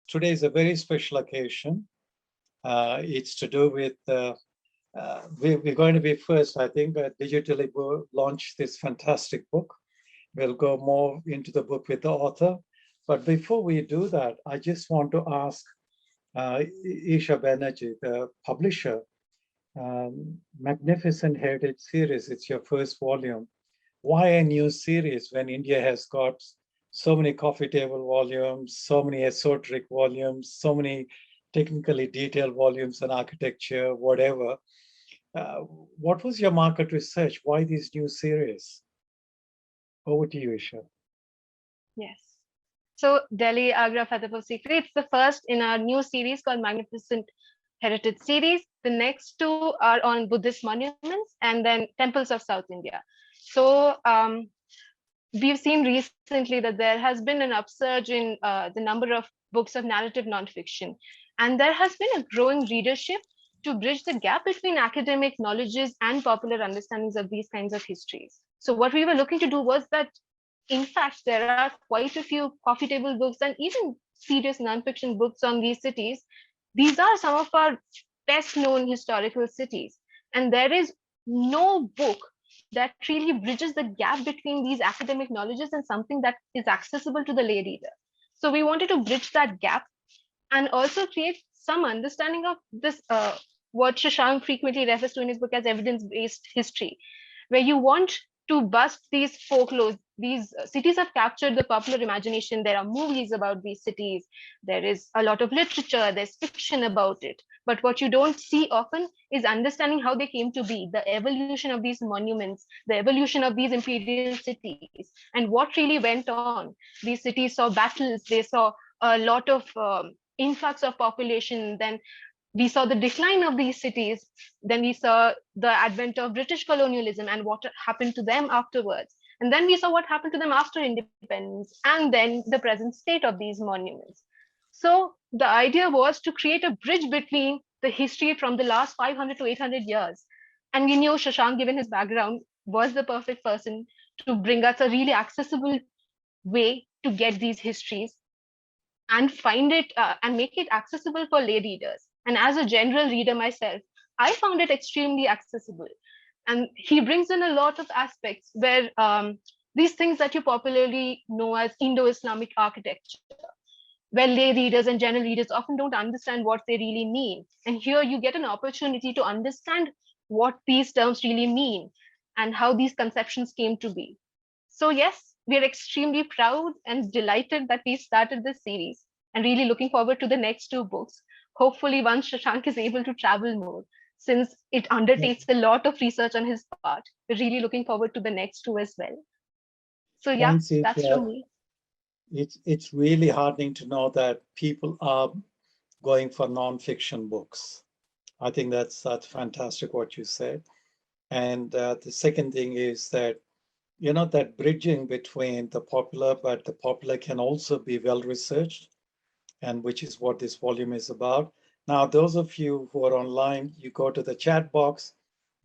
today is a very special occasion. It's to do with, we're going to be first, I think, digitally launch this fantastic book. We'll go more into the book with the author. But before we do that, I just want to ask Isha Banerji, the publisher, Magnificent Heritage Series, it's your first volume. Why a new series when India has got so many coffee table volumes, so many esoteric volumes, so many technically detailed volumes on architecture, whatever? Uh, what was your market research? Why these new series? Over to you, Isha. Yes. So Delhi, Agra, Fatehpur Sikri, it's the first in our new series called Magnificent Heritage Series. The next two are on Buddhist monuments and then temples of South India. So we've seen recently that there has been an upsurge in the number of books of narrative nonfiction. And there has been a growing readership to bridge the gap between academic knowledges and popular understandings of these kinds of histories. So what we were looking to do was that, in fact, there are quite a few coffee table books and even serious nonfiction books on these cities. These are some of our best known historical cities. And there is no book that really bridges the gap between these academic knowledges and something that is accessible to the lay reader. So we wanted to bridge that gap and also create some understanding of this, what Shashank frequently refers to in his book as evidence-based history, where you want to bust these folklore. These cities have captured the popular imagination. There are movies about these cities. There is a lot of literature. There's fiction about it. But what you don't see often is understanding how they came to be, the evolution of these monuments, the evolution of these imperial cities, and what really went on. These cities saw battles. They saw a lot of influx of population. Then we saw the decline of these cities. Then we saw the advent of British colonialism and what happened to them afterwards. And then we saw what happened to them after independence, and then the present state of these monuments. So the idea was to create a bridge between the history from the last 500 to 800 years. And we knew Shashank, given his background, was the perfect person to bring us a really accessible way to get these histories and find it and make it accessible for lay readers. And as a general reader myself, I found it extremely accessible. And he brings in a lot of aspects where these things that you popularly know as Indo-Islamic architecture, where lay readers and general readers often don't understand what they really mean. And here you get an opportunity to understand what these terms really mean and how these conceptions came to be. So yes, we are extremely proud and delighted that we started this series and really looking forward to the next two books. Hopefully once Shashank is able to travel more, since it undertakes a lot of research on his part. We're really looking forward to the next two as well. So yeah, Thanks, that's Isha. from me. It's really heartening to know that people are going for non-fiction books. I think that's fantastic what you said. And the second thing is that, that bridging between the popular, but the popular can also be well researched, and which is what this volume is about. Now, those of you who are online, you go to the chat box,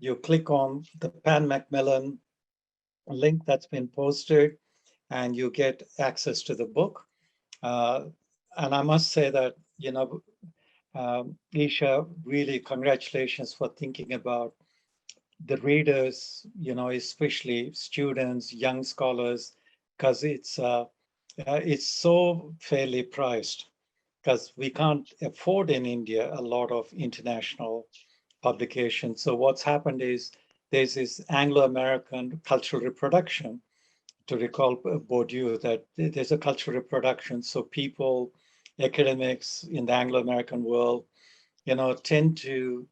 you click on the Pan Macmillan link that's been posted, and you get access to the book. And I must say that, Isha, really congratulations for thinking about the readers, especially students, young scholars, because it's so fairly priced, because we can't afford in India a lot of international publications. So what's happened is there's this Anglo-American cultural reproduction, to recall Bourdieu, that there's a cultural reproduction. So people, academics in the Anglo-American world, tend to,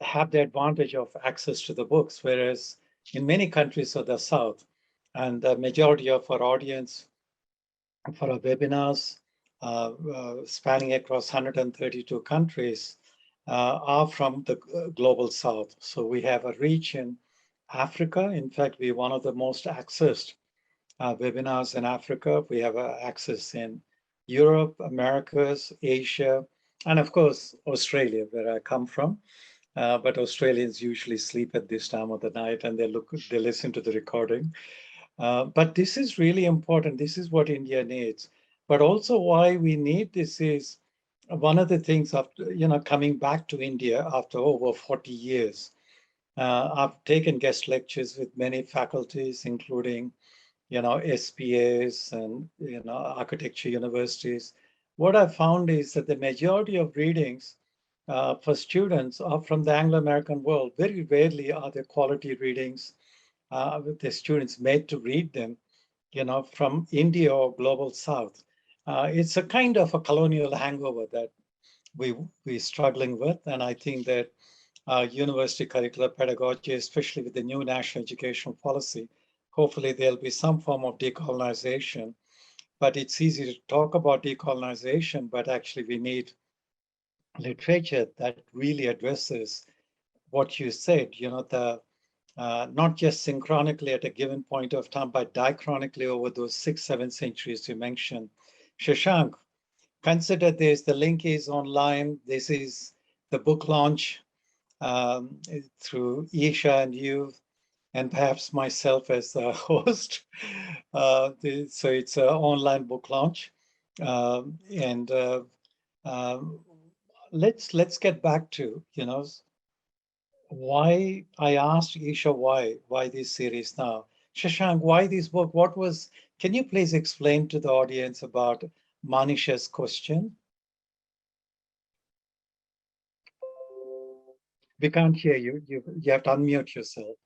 have the advantage of access to the books, whereas in many countries of the South, and the majority of our audience for our webinars, spanning across 132 countries, are from the global South. So we have a reach in Africa. In fact, we're one of the most accessed webinars in Africa. We have access in Europe, Americas, Asia, and of course, Australia, where I come from. But Australians usually sleep at this time of the night and they listen to the recording. But this is really important. This is what India needs. But also why we need this is one of the things after, coming back to India after over 40 years. I've taken guest lectures with many faculties, including, SPAs and, architecture universities. What I found is that the majority of readings for students are from the Anglo-American world. Very rarely are there quality readings with the students made to read them, from India or global South. It's a kind of a colonial hangover that we're struggling with. And I think that university curricular pedagogy, especially with the new national education policy, hopefully there'll be some form of decolonization. But it's easy to talk about decolonization, but actually we need literature that really addresses what you said, the not just synchronically at a given point of time, but diachronically over those 6-7 centuries you mentioned. Shashank, consider this, the link is online. This is the book launch through Isha and you, and perhaps myself as the host. So it's an online book launch. And let's get back to, why I asked Isha why this series now. Shashank, why this book? Can you please explain to the audience about Manisha's question? We can't hear you. You have to unmute yourself.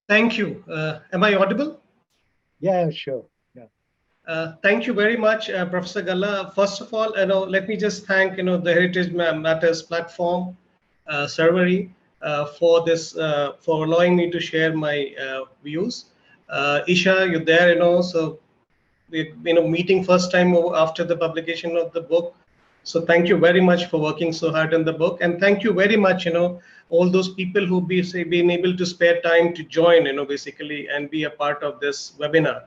Thank you. Am I audible? Yeah, sure. Yeah. Thank you very much, Professor Galla. First of all, let me just thank the Heritage Matters platform, Servery, for this, for allowing me to share my views. Isha, you're there, so we're meeting first time after the publication of the book. So thank you very much for working so hard on the book, and thank you very much, all those people who been able to spare time to join, basically, and be a part of this webinar.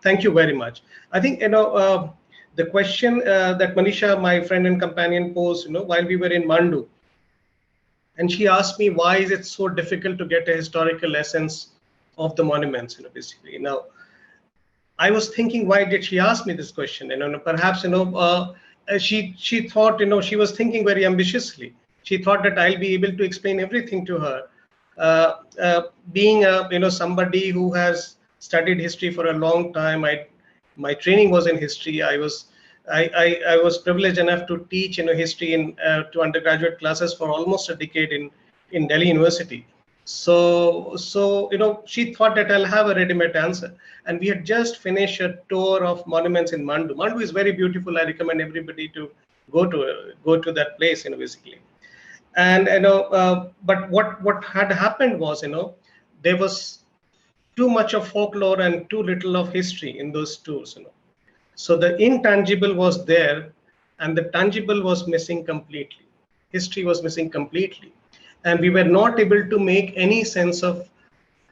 Thank you very much. I think the question that Manisha, my friend and companion, posed, while we were in Mandu, and she asked me why is it so difficult to get a historical essence of the monuments, basically. Now, I was thinking, why did she ask me this question? Perhaps she thought, she was thinking very ambitiously. She thought that I'll be able to explain everything to her. Being somebody who has studied history for a long time, my training was in history. I was privileged enough to teach history to undergraduate classes for almost a decade in Delhi University. So she thought that I'll have a ready-made answer. And we had just finished a tour of monuments in Mandu. Mandu is very beautiful. I recommend everybody to go to that place, basically. And but what had happened was, there was too much of folklore and too little of history in those tours. So the intangible was there, and the tangible was missing completely. History was missing completely. And we were not able to make any sense of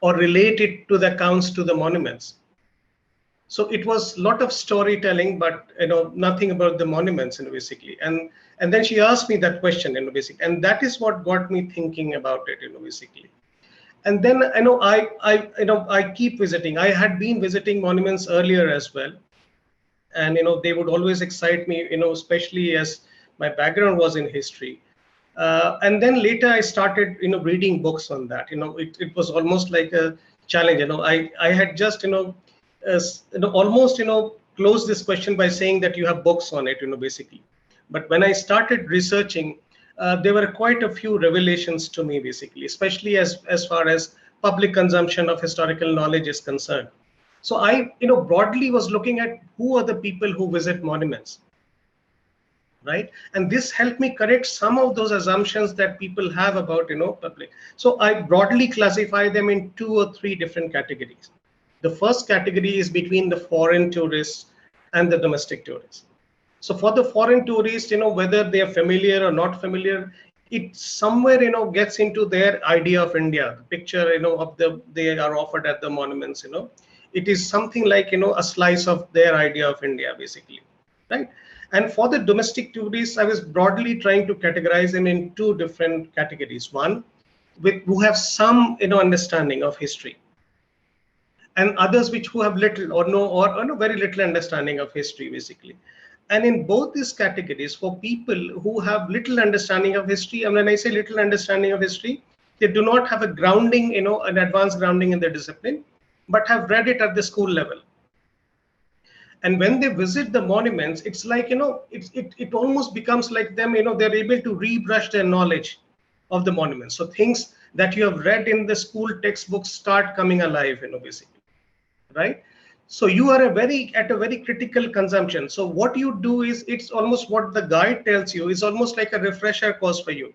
or relate it to the accounts, to the monuments. So it was a lot of storytelling, but nothing about the monuments, basically. And then she asked me that question, basically, and that is what got me thinking about it, basically. And then I keep visiting. I had been visiting monuments earlier as well, and they would always excite me, especially as my background was in history. And then later I started, reading books on that. It was almost like a challenge. I had just, almost, closed this question by saying that you have books on it, basically. But when I started researching, there were quite a few revelations to me, basically, especially as far as public consumption of historical knowledge is concerned. So I, broadly was looking at who are the people who visit monuments. Right, and this helped me correct some of those assumptions that people have about public. So I broadly classify them in 2 or 3 different categories. The first category is between the foreign tourists and the domestic tourists. So for the foreign tourists, whether they are familiar or not familiar, it somewhere gets into their idea of India. The picture of they are offered at the monuments. It is something like a slice of their idea of India, basically, right? And for the domestic tourists, I was broadly trying to categorize them in 2 different categories. One, who have some understanding of history, and others which who have little or no or no very little understanding of history basically. And in both these categories, for people who have little understanding of history, and when I say little understanding of history, they do not have a grounding, an advanced grounding in their discipline, but have read it at the school level. And when they visit the monuments, it's like, it almost becomes like them, they're able to rebrush their knowledge of the monuments. So things that you have read in the school textbooks start coming alive, basically, right? So you are at a very critical consumption. So what you do is, it's almost what the guide tells you is almost like a refresher course for you,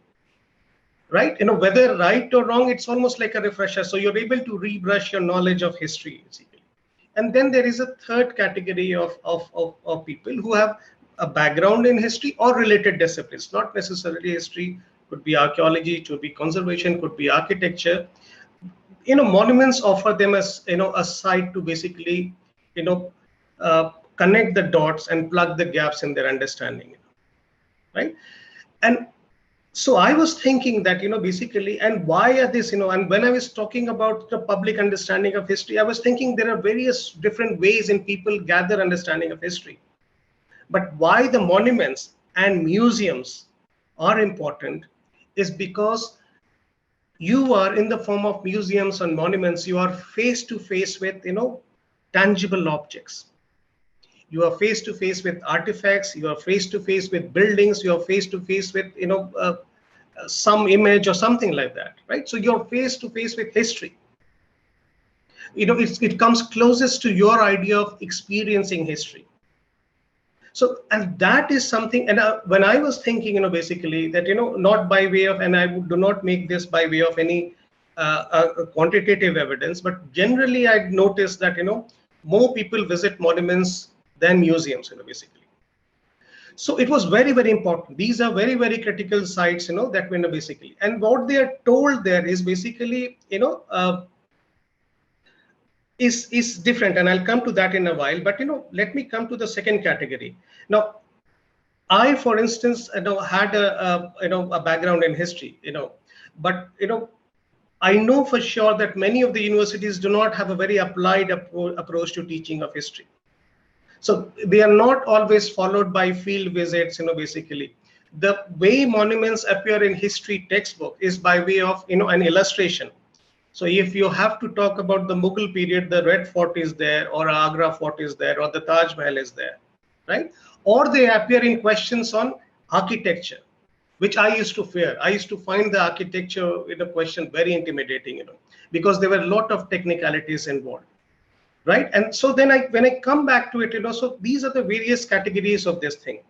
right? Whether right or wrong, it's almost like a refresher. So you're able to rebrush your knowledge of history, basically. And then there is a third category of people who have a background in history or related disciplines, not necessarily history, could be archaeology, could be conservation, could be architecture. Monuments offer them as, a site to basically, connect the dots and plug the gaps in their understanding, right? And so I was thinking that, basically, and why are this, and when I was talking about the public understanding of history, I was thinking there are various different ways in people gather understanding of history. But why the monuments and museums are important is because you are, in the form of museums and monuments, you are face to face with, tangible objects. You are face to face with artifacts, you are face to face with buildings, you are face to face with, some image or something like that, right? So you're face to face with history. It comes closest to your idea of experiencing history. So, and that is something, and when I was thinking, basically that, not by way of, and I do not make this by way of any quantitative evidence, but generally I noticed that, more people visit monuments than museums, basically. So it was very, very important. These are very, very critical sites, that basically, and what they are told there is basically, is different, and I'll come to that in a while. But let me come to the second category. Now, I, for instance, had a background in history, but I know for sure that many of the universities do not have a very applied approach to teaching of history. So they are not always followed by field visits, basically. The way monuments appear in history textbook is by way of, an illustration. So if you have to talk about the Mughal period, the Red Fort is there, or Agra Fort is there, or the Taj Mahal is there, right? Or they appear in questions on architecture, which I used to fear. I used to find the architecture in a question very intimidating, because there were a lot of technicalities involved, right? And so then when I come back to it, so these are the various categories of this thing.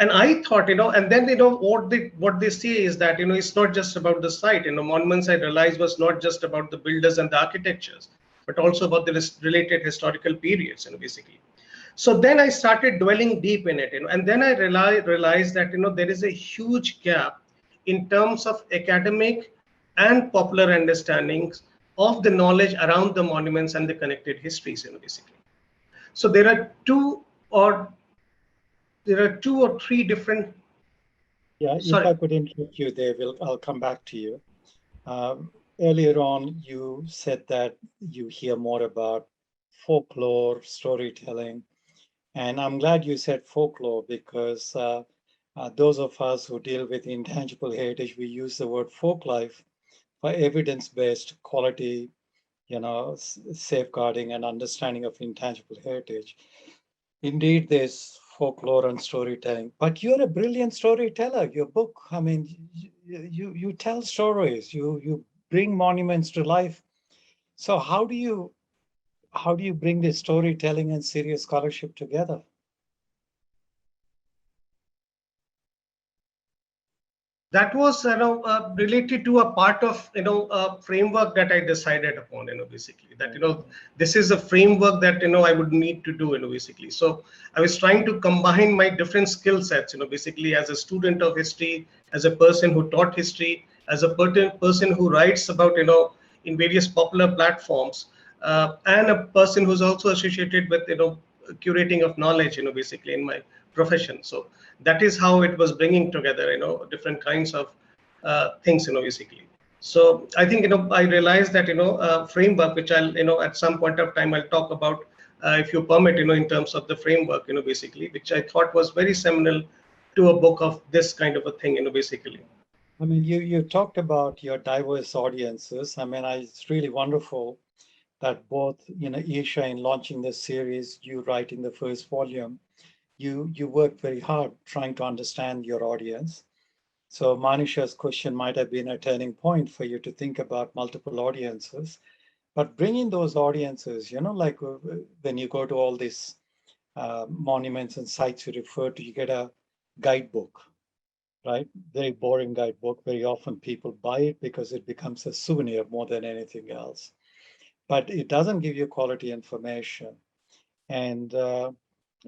And I thought, and then, what they say is that, it's not just about the site. Monuments, I realized, was not just about the builders and the architectures, but also about the related historical periods, basically. So then I started dwelling deep in it, and then I realized that, there is a huge gap in terms of academic and popular understandings of the knowledge around the monuments and the connected histories, basically. So there are two or three different. Yeah, Sorry. if I could interrupt you there, I'll come back to you. Earlier on, you said that you hear more about folklore, storytelling, and I'm glad you said folklore, because those of us who deal with intangible heritage, we use the word folklife for evidence-based quality, safeguarding and understanding of intangible heritage. Indeed, there's folklore and storytelling, but you're a brilliant storyteller. Your book, I mean, you tell stories, you bring monuments to life. So how do you bring this storytelling and serious scholarship together? That was, related to a part of, a framework that I decided upon, basically that, this is a framework that, I would need to do, basically. So I was trying to combine my different skill sets, basically as a student of history, as a person who taught history, as a person who writes about, in various popular platforms, and a person who's also associated with, curating of knowledge, basically in my profession. So that is how it was bringing together, different kinds of things, basically. So I think, I realized that, framework, which I'll, at some point of time, I'll talk about, if you permit, in terms of the framework, basically, which I thought was very seminal to a book of this kind of a thing, basically. I mean, you talked about your diverse audiences. I mean, it's really wonderful that both, Isha, in launching this series, you write in the first volume, you worked very hard trying to understand your audience. So Manisha's question might have been a turning point for you to think about multiple audiences, but bringing those audiences, like when you go to all these monuments and sites you refer to, you get a guidebook, right? Very boring guidebook. Very often people buy it because it becomes a souvenir more than anything else. But it doesn't give you quality information. And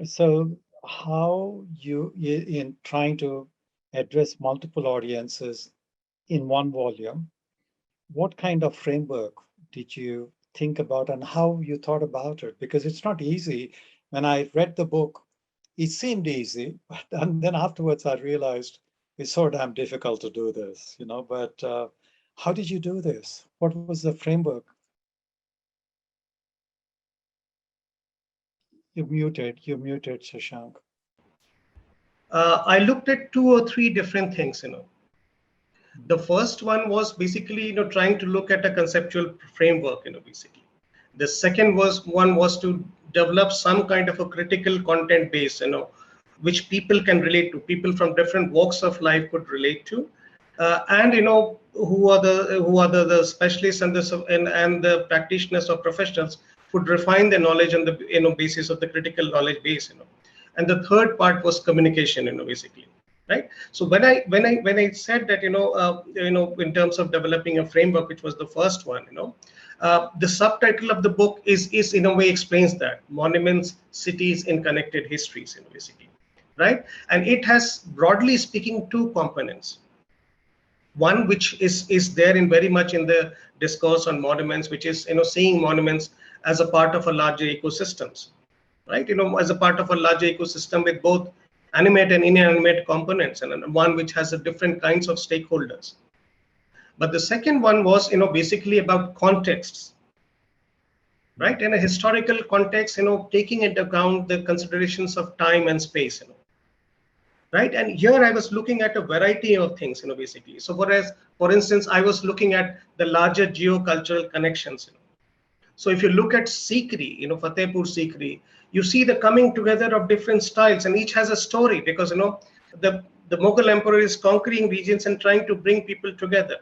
so how in trying to address multiple audiences in one volume, what kind of framework did you think about and how you thought about it? Because it's not easy. When I read the book, it seemed easy, but and then afterwards I realized it's so damn difficult to do this, but how did you do this? What was the framework? You're muted, Shashank. I looked at 2 or 3 different things, The first one was basically, trying to look at a conceptual framework, basically. The second one was to develop some kind of a critical content base, which people can relate to. People from different walks of life could relate to, and who are the specialists and the practitioners or professionals would refine their knowledge on the basis of the critical knowledge base, And the third part was communication, basically. Right. So when I said that, in terms of developing a framework, which was the first one, the subtitle of the book is in a way explains that: monuments, cities in connected histories, basically. Right. And it has, broadly speaking, 2 components. One, which is there in very much in the discourse on monuments, which is, seeing monuments as a part of a larger ecosystems, right? As a part of a larger ecosystem with both animate and inanimate components, and one which has a different kinds of stakeholders. But the second one was, basically about contexts, right? In a historical context, taking into account the considerations of time and space, right? And here I was looking at a variety of things, basically. So for instance, I was looking at the larger geocultural connections. So if you look at Sikri, Fatehpur Sikri, you see the coming together of different styles, and each has a story, because the Mughal emperor is conquering regions and trying to bring people together.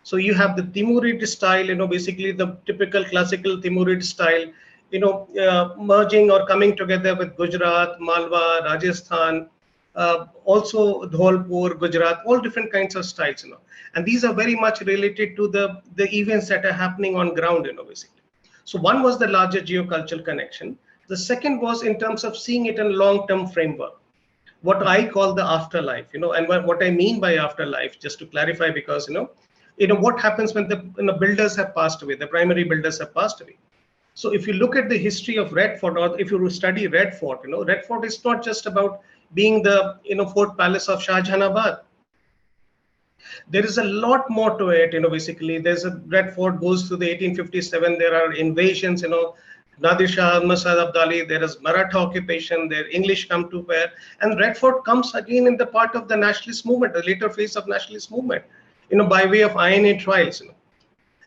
So you have the Timurid style, basically the typical classical Timurid style, merging or coming together with Gujarat, Malwa, Rajasthan, also Dholpur, Gujarat, all different kinds of styles, And these are very much related to the events that are happening on ground, basically. So one was the larger geocultural connection. The second was in terms of seeing it in long-term framework, what I call the afterlife, and what I mean by afterlife, just to clarify, because, what happens when the builders have passed away, the primary builders have passed away. So if you look at the history of Red Fort, or if you study Red Fort, Red Fort is not just about being the, fort palace of Shah Jahanabad. There is a lot more to it, basically. There's a Red Fort goes to the 1857. There are invasions, Nadir Shah, Masad Abdali, there is Maratha occupation, there English come to bear. And Red Fort comes again in the part of the nationalist movement, the later phase of nationalist movement, by way of INA trials,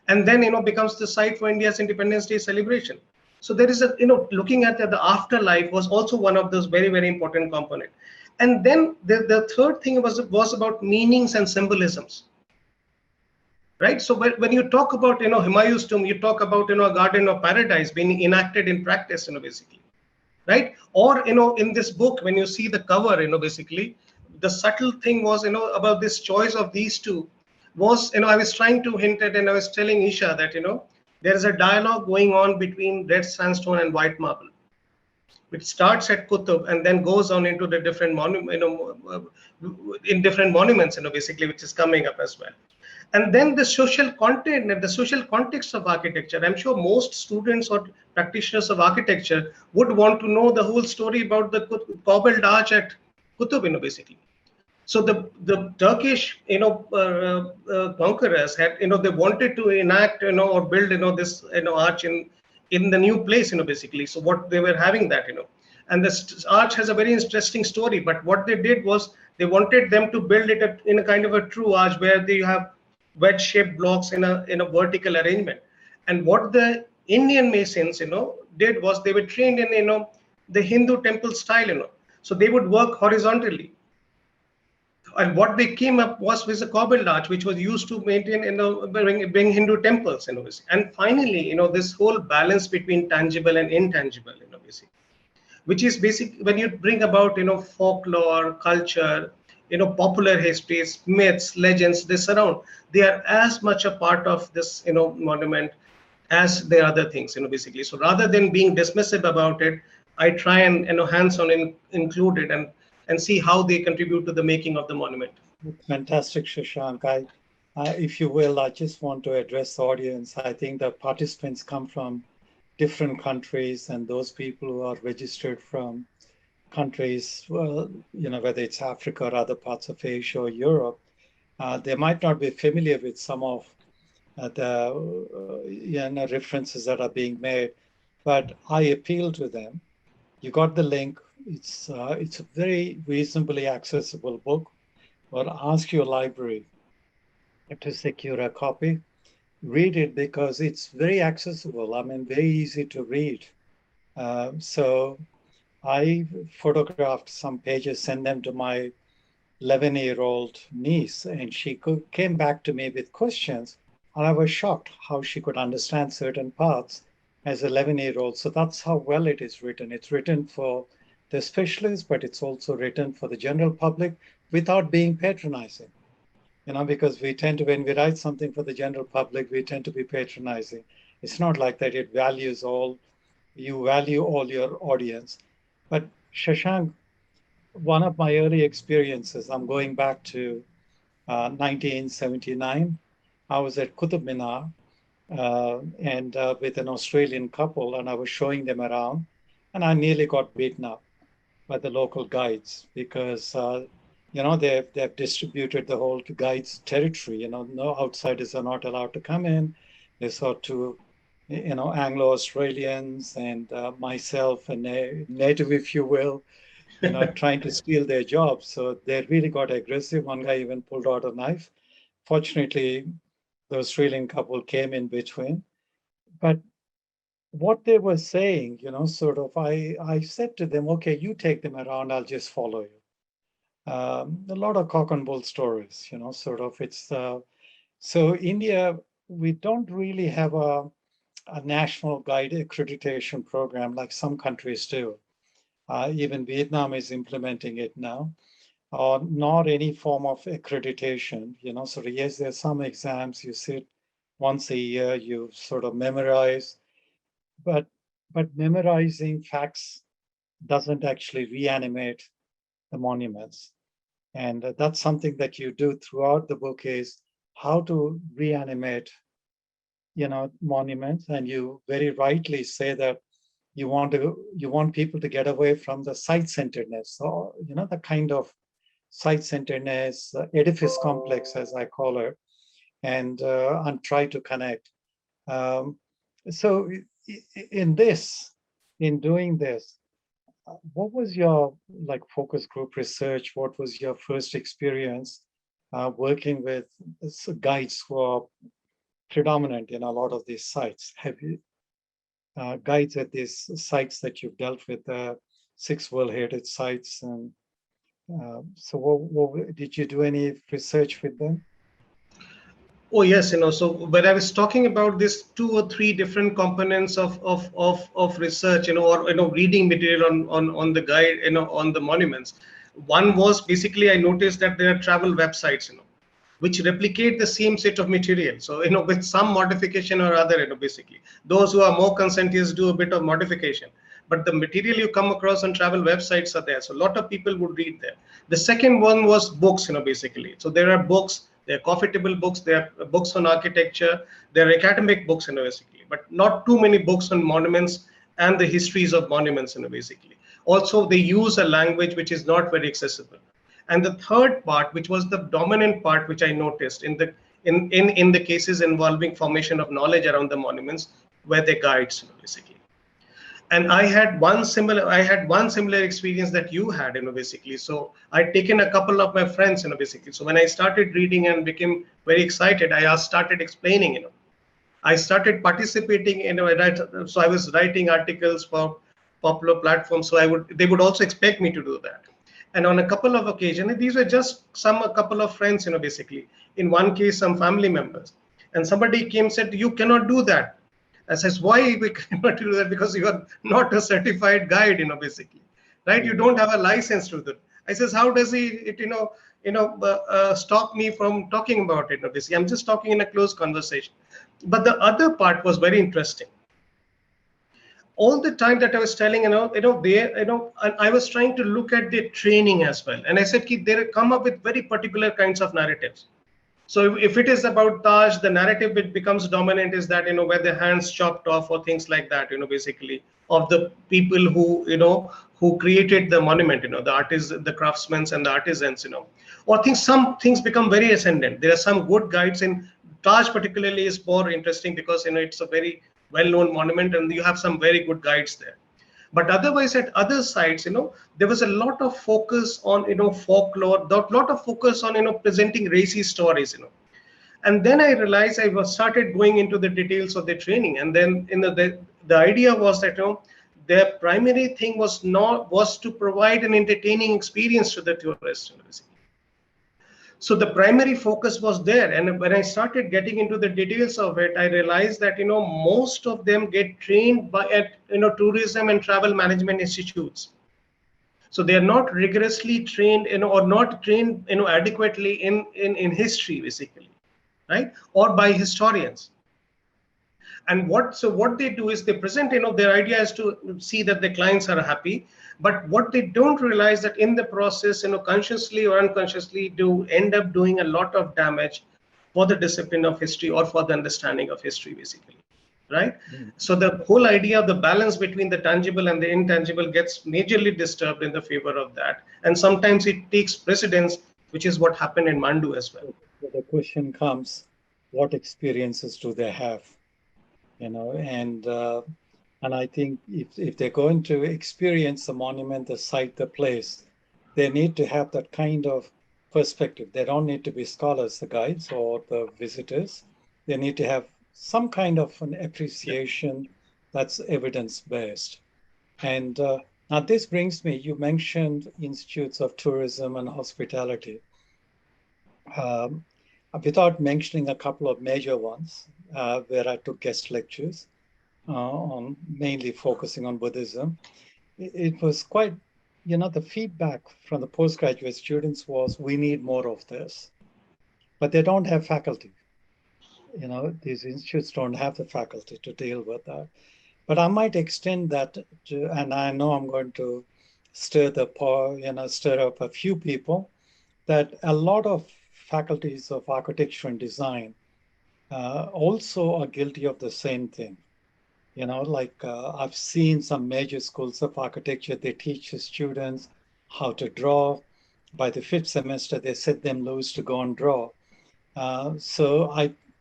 And then, becomes the site for India's Independence Day celebration. So there is a, looking at the afterlife was also one of those very, very important components. And then the third thing was about meanings and symbolisms, right? So when you talk about, Humayun's tomb, you talk about, a garden of paradise being enacted in practice, basically, right? Or, in this book, when you see the cover, basically, the subtle thing was, about this choice of these two was, I was trying to hint at, and I was telling Isha that, there is a dialogue going on between red sandstone and white marble, which starts at Qutub and then goes on into the different in different monuments, basically, which is coming up as well. And then the social content and the social context of architecture. I'm sure most students or practitioners of architecture would want to know the whole story about the cobbled arch at Qutub, basically. So the Turkish, conquerors had, they wanted to enact, or build, this, arch in the new place, basically. So what they were having that, and this arch has a very interesting story. But what they did was they wanted them to build it in a kind of a true arch where they have wedge-shaped blocks in a vertical arrangement. And what the Indian masons, did was they were trained in, the Hindu temple style, so they would work horizontally. And what they came up was a cobbled arch, which was used to maintain, bring Hindu temples, and finally, this whole balance between tangible and intangible, basically, which is basic when you bring about, folklore, culture, popular histories, myths, legends, they surround. They are as much a part of this, monument as the other things, basically. So rather than being dismissive about it, I try and, hands-on include it and see how they contribute to the making of the monument. Fantastic, Shashank. If you will, I just want to address the audience. I think the participants come from different countries, and those people who are registered from countries, well, whether it's Africa or other parts of Asia or Europe, they might not be familiar with some of the references that are being made, but I appeal to them. You got the link. It's a very reasonably accessible book. Or ask your library to secure a copy. Read it because it's very accessible. I mean, very easy to read. So I photographed some pages, sent them to my 11-year-old niece, and she came back to me with questions. And I was shocked how she could understand certain parts as an 11-year-old. So that's how well it is written. It's written for the specialists, but it's also written for the general public without being patronizing. Because we tend to, when we write something for the general public, we tend to be patronizing. It's not like that. It values all, you value all your audience. But Shashank, one of my early experiences, I'm going back to 1979. I was at Qutub Minar and with an Australian couple, and I was showing them around, and I nearly got beaten up by the local guides because they've distributed the whole guides territory. No outsiders are not allowed to come in. They sought to, Anglo-Australians and myself, a native, if you will, trying to steal their jobs. So they really got aggressive. One guy even pulled out a knife. Fortunately, the Australian couple came in between. But what they were saying, I said to them, okay, you take them around, I'll just follow you. A lot of cock and bull stories, it's, so India, we don't really have a national guide accreditation program like some countries do. Even Vietnam is implementing it now, not any form of accreditation, so yes, there's some exams, you sit once a year, you sort of memorize, but memorizing facts doesn't actually reanimate the monuments. And that's something that you do throughout the book is how to reanimate, monuments. And you very rightly say that you want people to get away from the site-centeredness, or, the kind of site-centeredness, edifice complex, as I call it, and try to connect. So in doing this, what was your focus group research? What was your first experience working with guides who are predominant in a lot of these sites? Have you guides at these sites that you've dealt with, 6 World Heritage sites, and so did you do any research with them? Oh yes, so when I was talking about this 2 or 3 different components of research, or reading material on the guide, on the monuments, one was basically I noticed that there are travel websites, which replicate the same set of material. So, with some modification or other, basically those who are more conscientious do a bit of modification, but the material you come across on travel websites are there. So a lot of people would read there. The second one was books, basically. So there are books, there are coffee table books, there are books on architecture, there are academic books, basically, but not too many books on monuments and the histories of monuments, basically. Also, they use a language which is not very accessible. And the third part, which was the dominant part, which I noticed in the cases involving formation of knowledge around the monuments, were the guides, basically. And I had one similar experience that you had, basically. So I'd taken a couple of my friends, basically. So when I started reading and became very excited, started explaining, I started participating in, so I was writing articles for popular platforms. So they would also expect me to do that. And on a couple of occasions, these were just a couple of friends, basically. In one case, some family members. And somebody came and said, you cannot do that. I says, why we cannot do that? Because you are not a certified guide, basically, right? You don't have a license to do that. I says, how does stop me from talking about it? Basically, I'm just talking in a close conversation. But the other part was very interesting. All the time that I was telling, I was trying to look at the training as well. And I said, they come up with very particular kinds of narratives. So if it is about Taj, the narrative which becomes dominant is that, where the hands chopped off or things like that, basically, of the people who created the monument, the artists, the craftsmen and the artisans, or some things become very ascendant. There are some good guides in Taj particularly is more interesting because, it's a very well-known monument and you have some very good guides there. But otherwise, at other sites, there was a lot of focus on, folklore, a lot of focus on, presenting racy stories, And then I realized started going into the details of the training. And then, the idea was that, their primary thing was to provide an entertaining experience to the tourists. So the primary focus was there. And when I started getting into the details of it, I realized that, most of them get trained at tourism and travel management institutes. So they are not rigorously trained, or not trained, adequately in history, basically, right? Or by historians. And what they do is they present, their idea is to see that the clients are happy. But what they don't realize that in the process, consciously or unconsciously, do end up doing a lot of damage for the discipline of history or for the understanding of history, basically, right? So the whole idea of the balance between the tangible and the intangible gets majorly disturbed in the favor of that. And sometimes it takes precedence, which is what happened in Mandu as well. So the question comes, what experiences do they have? And I think if they're going to experience the monument, the site, the place, they need to have that kind of perspective. They don't need to be scholars, the guides or the visitors. They need to have some kind of an appreciation that's evidence-based. And now this brings me, you mentioned institutes of tourism and hospitality. Without mentioning a couple of major ones where I took guest lectures, on mainly focusing on Buddhism. It was quite, the feedback from the postgraduate students was, we need more of this, but they don't have faculty. These institutes don't have the faculty to deal with that. But I might extend that to, and I know I'm going to stir up a few people, that a lot of faculties of architecture and design also are guilty of the same thing. I've seen some major schools of architecture, they teach the students how to draw. By the 5th semester, they set them loose to go and draw. So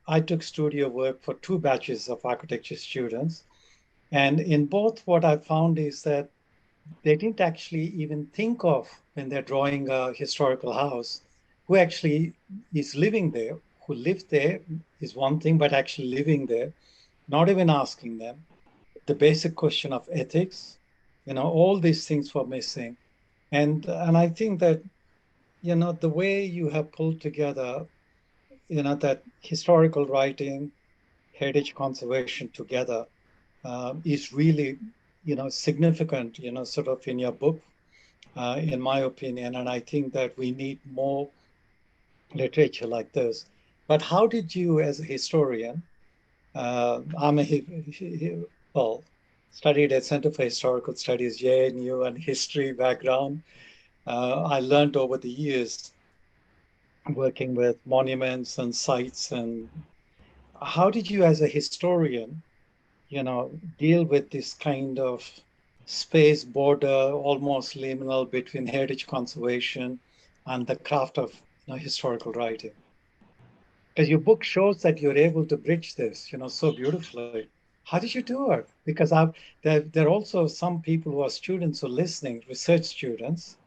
I took studio work for 2 batches of architecture students. And in both, what I found is that they didn't actually even think of, when they're drawing a historical house, who actually is living there. Who lived there is one thing, but actually living there, not even asking them. The basic question of ethics, all these things were missing. And I think that, the way you have pulled together, that historical writing, heritage conservation together is really, significant, sort of in your book, in my opinion. And I think that we need more literature like this. But how did you, as a historian, I'm studied at Center for Historical Studies, JNU, and history background. I learned over the years working with monuments and sites. And how did you, as a historian, deal with this kind of space border, almost liminal between heritage conservation and the craft of historical writing. Because your book shows that you're able to bridge this, so beautifully. How did you do it? Because there are also some people who are students who are listening, research students,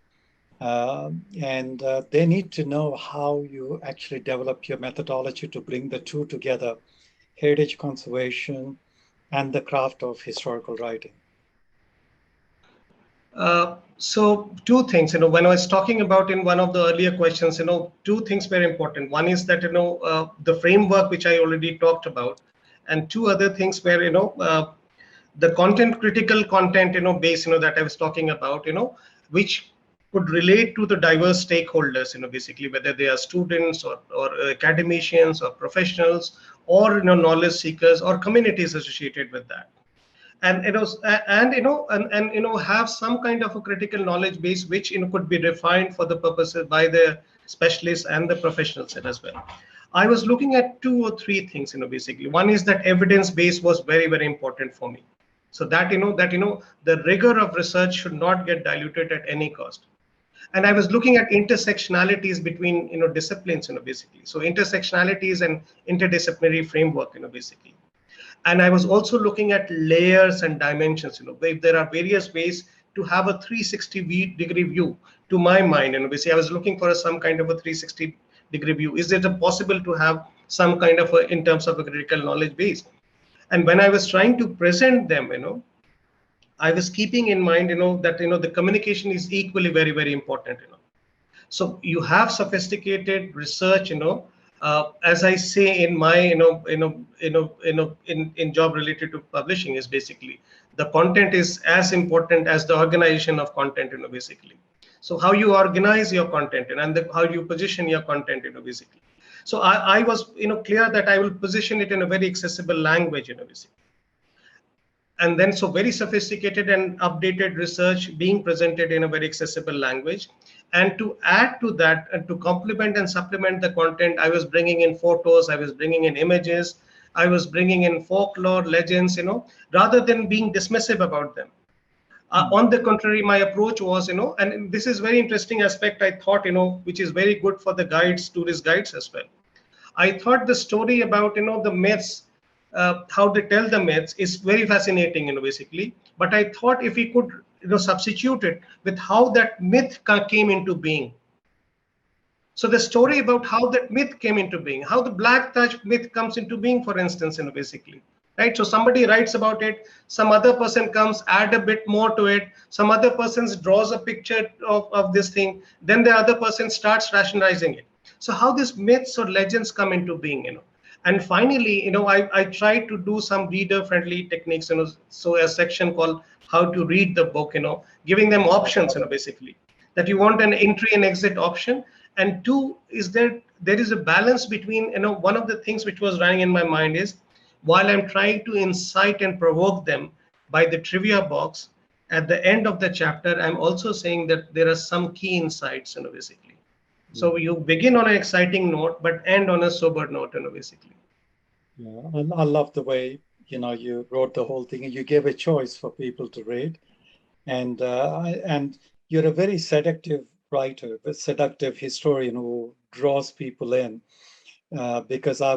and they need to know how you actually develop your methodology to bring the two together, heritage conservation and the craft of historical writing. So two things, when I was talking about in one of the earlier questions, two things were important. One is that, the framework, which I already talked about, and two other things were, the content, critical content, base, that I was talking about, which could relate to the diverse stakeholders, basically, whether they are students or academicians or professionals or, knowledge seekers or communities associated with that. And have some kind of a critical knowledge base which could be refined for the purposes by the specialists and the professionals as well. I was looking at two or three things, basically. One is that evidence base was very, very important for me. So that the rigor of research should not get diluted at any cost. And I was looking at intersectionalities between disciplines, basically. So intersectionalities and interdisciplinary framework, basically. And I was also looking at layers and dimensions, if there are various ways to have a 360-degree view. To my mind, basically I was looking for some kind of a 360-degree view. Is it possible to have some kind of in terms of a critical knowledge base? And when I was trying to present them, I was keeping in mind, that, the communication is equally very, very important, So you have sophisticated research, as I say in my, in job related to publishing, is basically the content is as important as the organization of content, basically. So how you organize your content and how you position your content, basically. So I was, clear that I will position it in a very accessible language, basically. And then so very sophisticated and updated research being presented in a very accessible language. And to add to that and to complement and supplement the content, I was bringing in photos, I was bringing in images, I was bringing in folklore, legends, rather than being dismissive about them. On the contrary, my approach was, and this is very interesting aspect, I thought, which is very good for the guides, tourist guides as well. I thought the story about, the myths, how they tell the myths is very fascinating, basically. But I thought if we could, substitute it with how that myth came into being. So the story about how that myth came into being, how the Black Touch myth comes into being, for instance, basically. Right? So somebody writes about it, some other person comes, add a bit more to it, some other person draws a picture of this thing, then the other person starts rationalizing it. So how these myths or legends come into being, And finally, I tried to do some reader-friendly techniques, so a section called how to read the book, giving them options, basically. That you want an entry and exit option. And two is that there is a balance between, one of the things which was running in my mind is, while I'm trying to incite and provoke them by the trivia box, at the end of the chapter, I'm also saying that there are some key insights, basically. So you begin on an exciting note, but end on a sober note, basically. Yeah, I love the way, you wrote the whole thing and you gave a choice for people to read. And you're a very seductive writer, a seductive historian who draws people in. Because I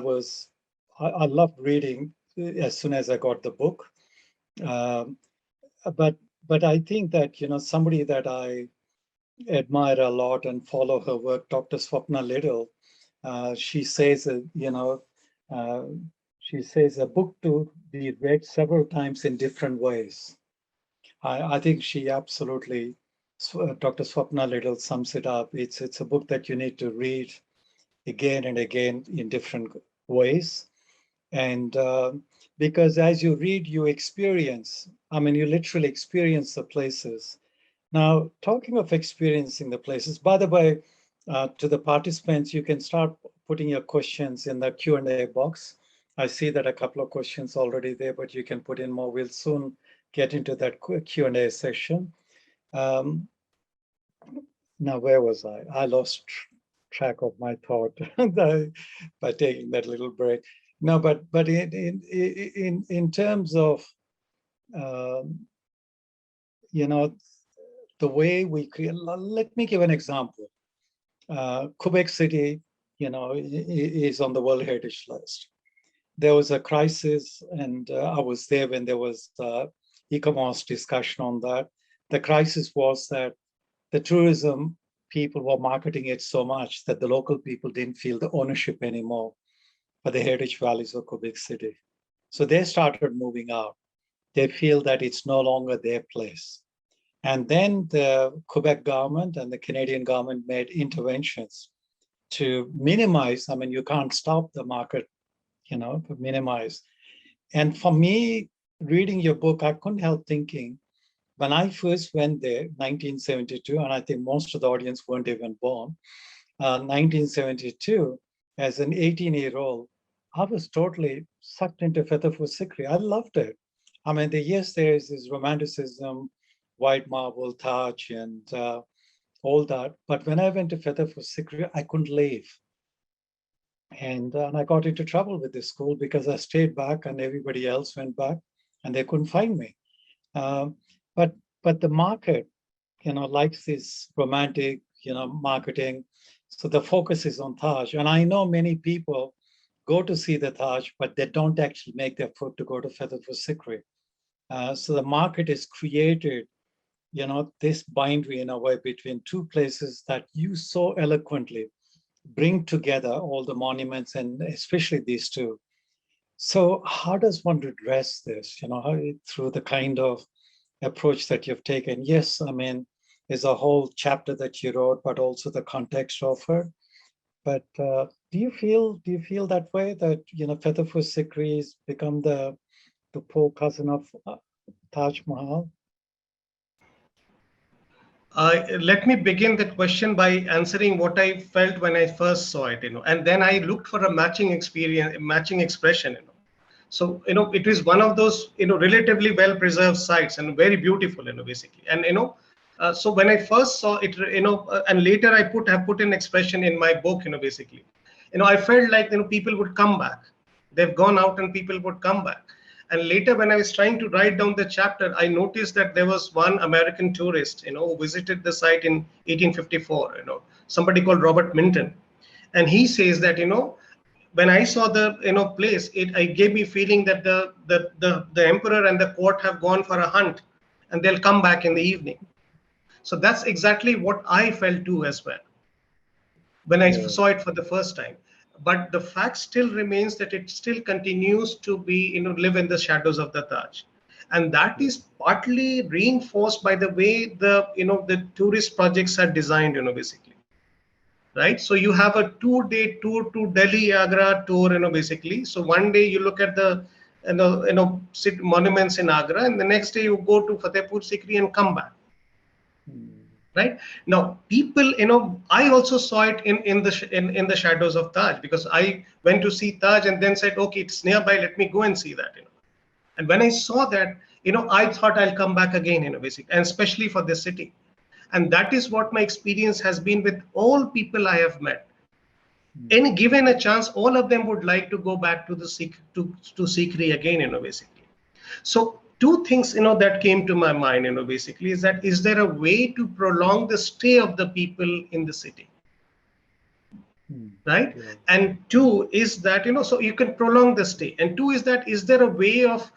loved reading as soon as I got the book. Um, but I think that, somebody that I admire a lot and follow her work, Dr. Swapna Little, she says, uh, she says a book to be read several times in different ways. I think she absolutely, Dr. Swapna Little sums it up. It's a book that you need to read again and again in different ways. And because as you read, you experience, you literally experience the places. Now, talking of experiencing the places, by the way, to the participants, you can start putting your questions in the Q&A box. I see that a couple of questions already there, but you can put in more. We'll soon get into that Q&A session. Now, where was I? I lost track of my thought by taking that little break. No, but in terms of the way we create. Let me give an example. Quebec City, is on the World Heritage List. There was a crisis, and I was there when there was ECOMOS discussion on that. The crisis was that the tourism people were marketing it so much that the local people didn't feel the ownership anymore for the heritage values of Quebec City. So they started moving out. They feel that it's no longer their place. And then the Quebec government and the Canadian government made interventions to minimize. I mean, you can't stop the market, but minimize. And for me, reading your book, I couldn't help thinking, when I first went there, 1972, and I think most of the audience weren't even born, 1972, as an 18-year-old, I was totally sucked into Fatehpur Sikri. I loved it. I mean, yes, there is this romanticism, white marble, Taj, and all that. But when I went to Fatehpur Sikri, I couldn't leave. And I got into trouble with this school because I stayed back and everybody else went back and they couldn't find me. But the market, likes this romantic, marketing. So the focus is on Taj. And I know many people go to see the Taj, but they don't actually make the effort to go to Fatehpur Sikri. So the market is created, this boundary in a way between two places that you so eloquently bring together all the monuments and especially these two. So how does one redress this, through the kind of approach that you've taken? Yes, I mean, there's a whole chapter that you wrote, but also the context of it. But do you feel that way, that Fatehpur Sikri has become the poor cousin of Taj Mahal? Let me begin that question by answering what I felt when I first saw it, and then I looked for a matching experience, matching expression, So, it is one of those, relatively well-preserved sites and very beautiful, basically. And, so when I first saw it, and later I have put an expression in my book, basically, I felt like, people would come back. They've gone out and people would come back. And later, when I was trying to write down the chapter, I noticed that there was one American tourist, who visited the site in 1854, somebody called Robert Minton. And he says that, when I saw the place, it gave me feeling that the emperor and the court have gone for a hunt, and they'll come back in the evening. So that's exactly what I felt too as well when I saw it for the first time. But the fact still remains that it still continues to be live in the shadows of the Taj, and that is partly reinforced by the way the tourist projects are designed, basically. Right, so you have a 2-day tour to Delhi, Agra tour, basically. So one day you look at the, monuments in Agra, and the next day you go to Fatehpur Sikri and come back. Right now, people, I also saw it in the shadows of Taj, because I went to see Taj and then said, okay, it's nearby, let me go and see that. And when I saw that, I thought I'll come back again, basically, and especially for this city. And that is what my experience has been with all people I have met. Any given a chance, all of them would like to go back to the Sikri again, basically. So two things, that came to my mind, basically, is that, is there a way to prolong the stay of the people in the city? Right? Yeah. And two is that, so you can prolong the stay. And two is that, is there a way of,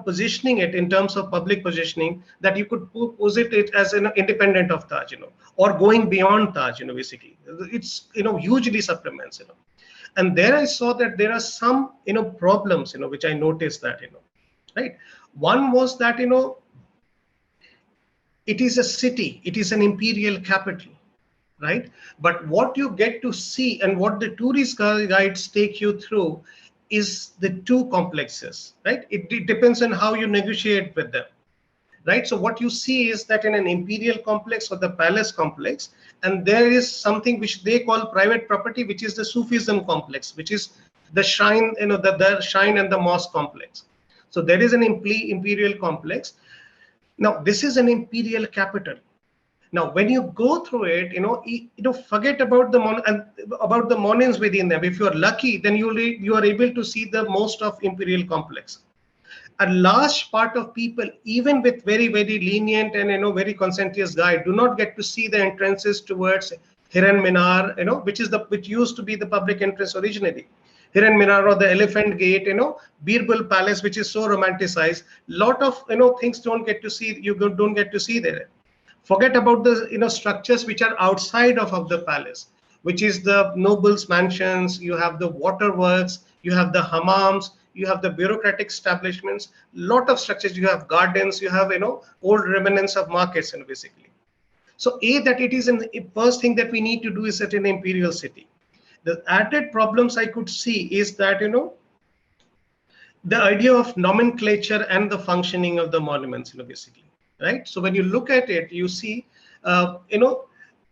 positioning it in terms of public positioning, that you could posit it as independent of Taj, or going beyond Taj, basically. It's, hugely supplements, And there I saw that there are some, problems, which I noticed that, right. One was that, it is a city, it is an imperial capital, right? But what you get to see and what the tourist guides take you through is the two complexes, right? It depends on how you negotiate with them, right? So what you see is that in an imperial complex or the palace complex, and there is something which they call private property, which is the Sufism complex, which is the shrine, the shrine and the mosque complex. So there is an imperial complex. Now, this is an imperial capital. Now, when you go through it, forget about the monuments within them. If you are lucky, then you are able to see the most of imperial complex. A large part of people, even with very, very lenient and very conscientious guide, do not get to see the entrances towards Hiran Minar, which used to be the public entrance originally. Hiran Minar or the Elephant Gate, Birbal Palace, which is so romanticized. Lot of things don't get to see. You don't get to see there. Forget about the structures which are outside of the palace, which is the nobles' mansions. You have the waterworks. You have the hammams. You have the bureaucratic establishments. Lot of structures. You have gardens. You have old remnants of markets, basically. So that it is a first thing that we need to do is set an imperial city. The added problems I could see is that the idea of nomenclature and the functioning of the monuments, basically, right? So when you look at it, you see, a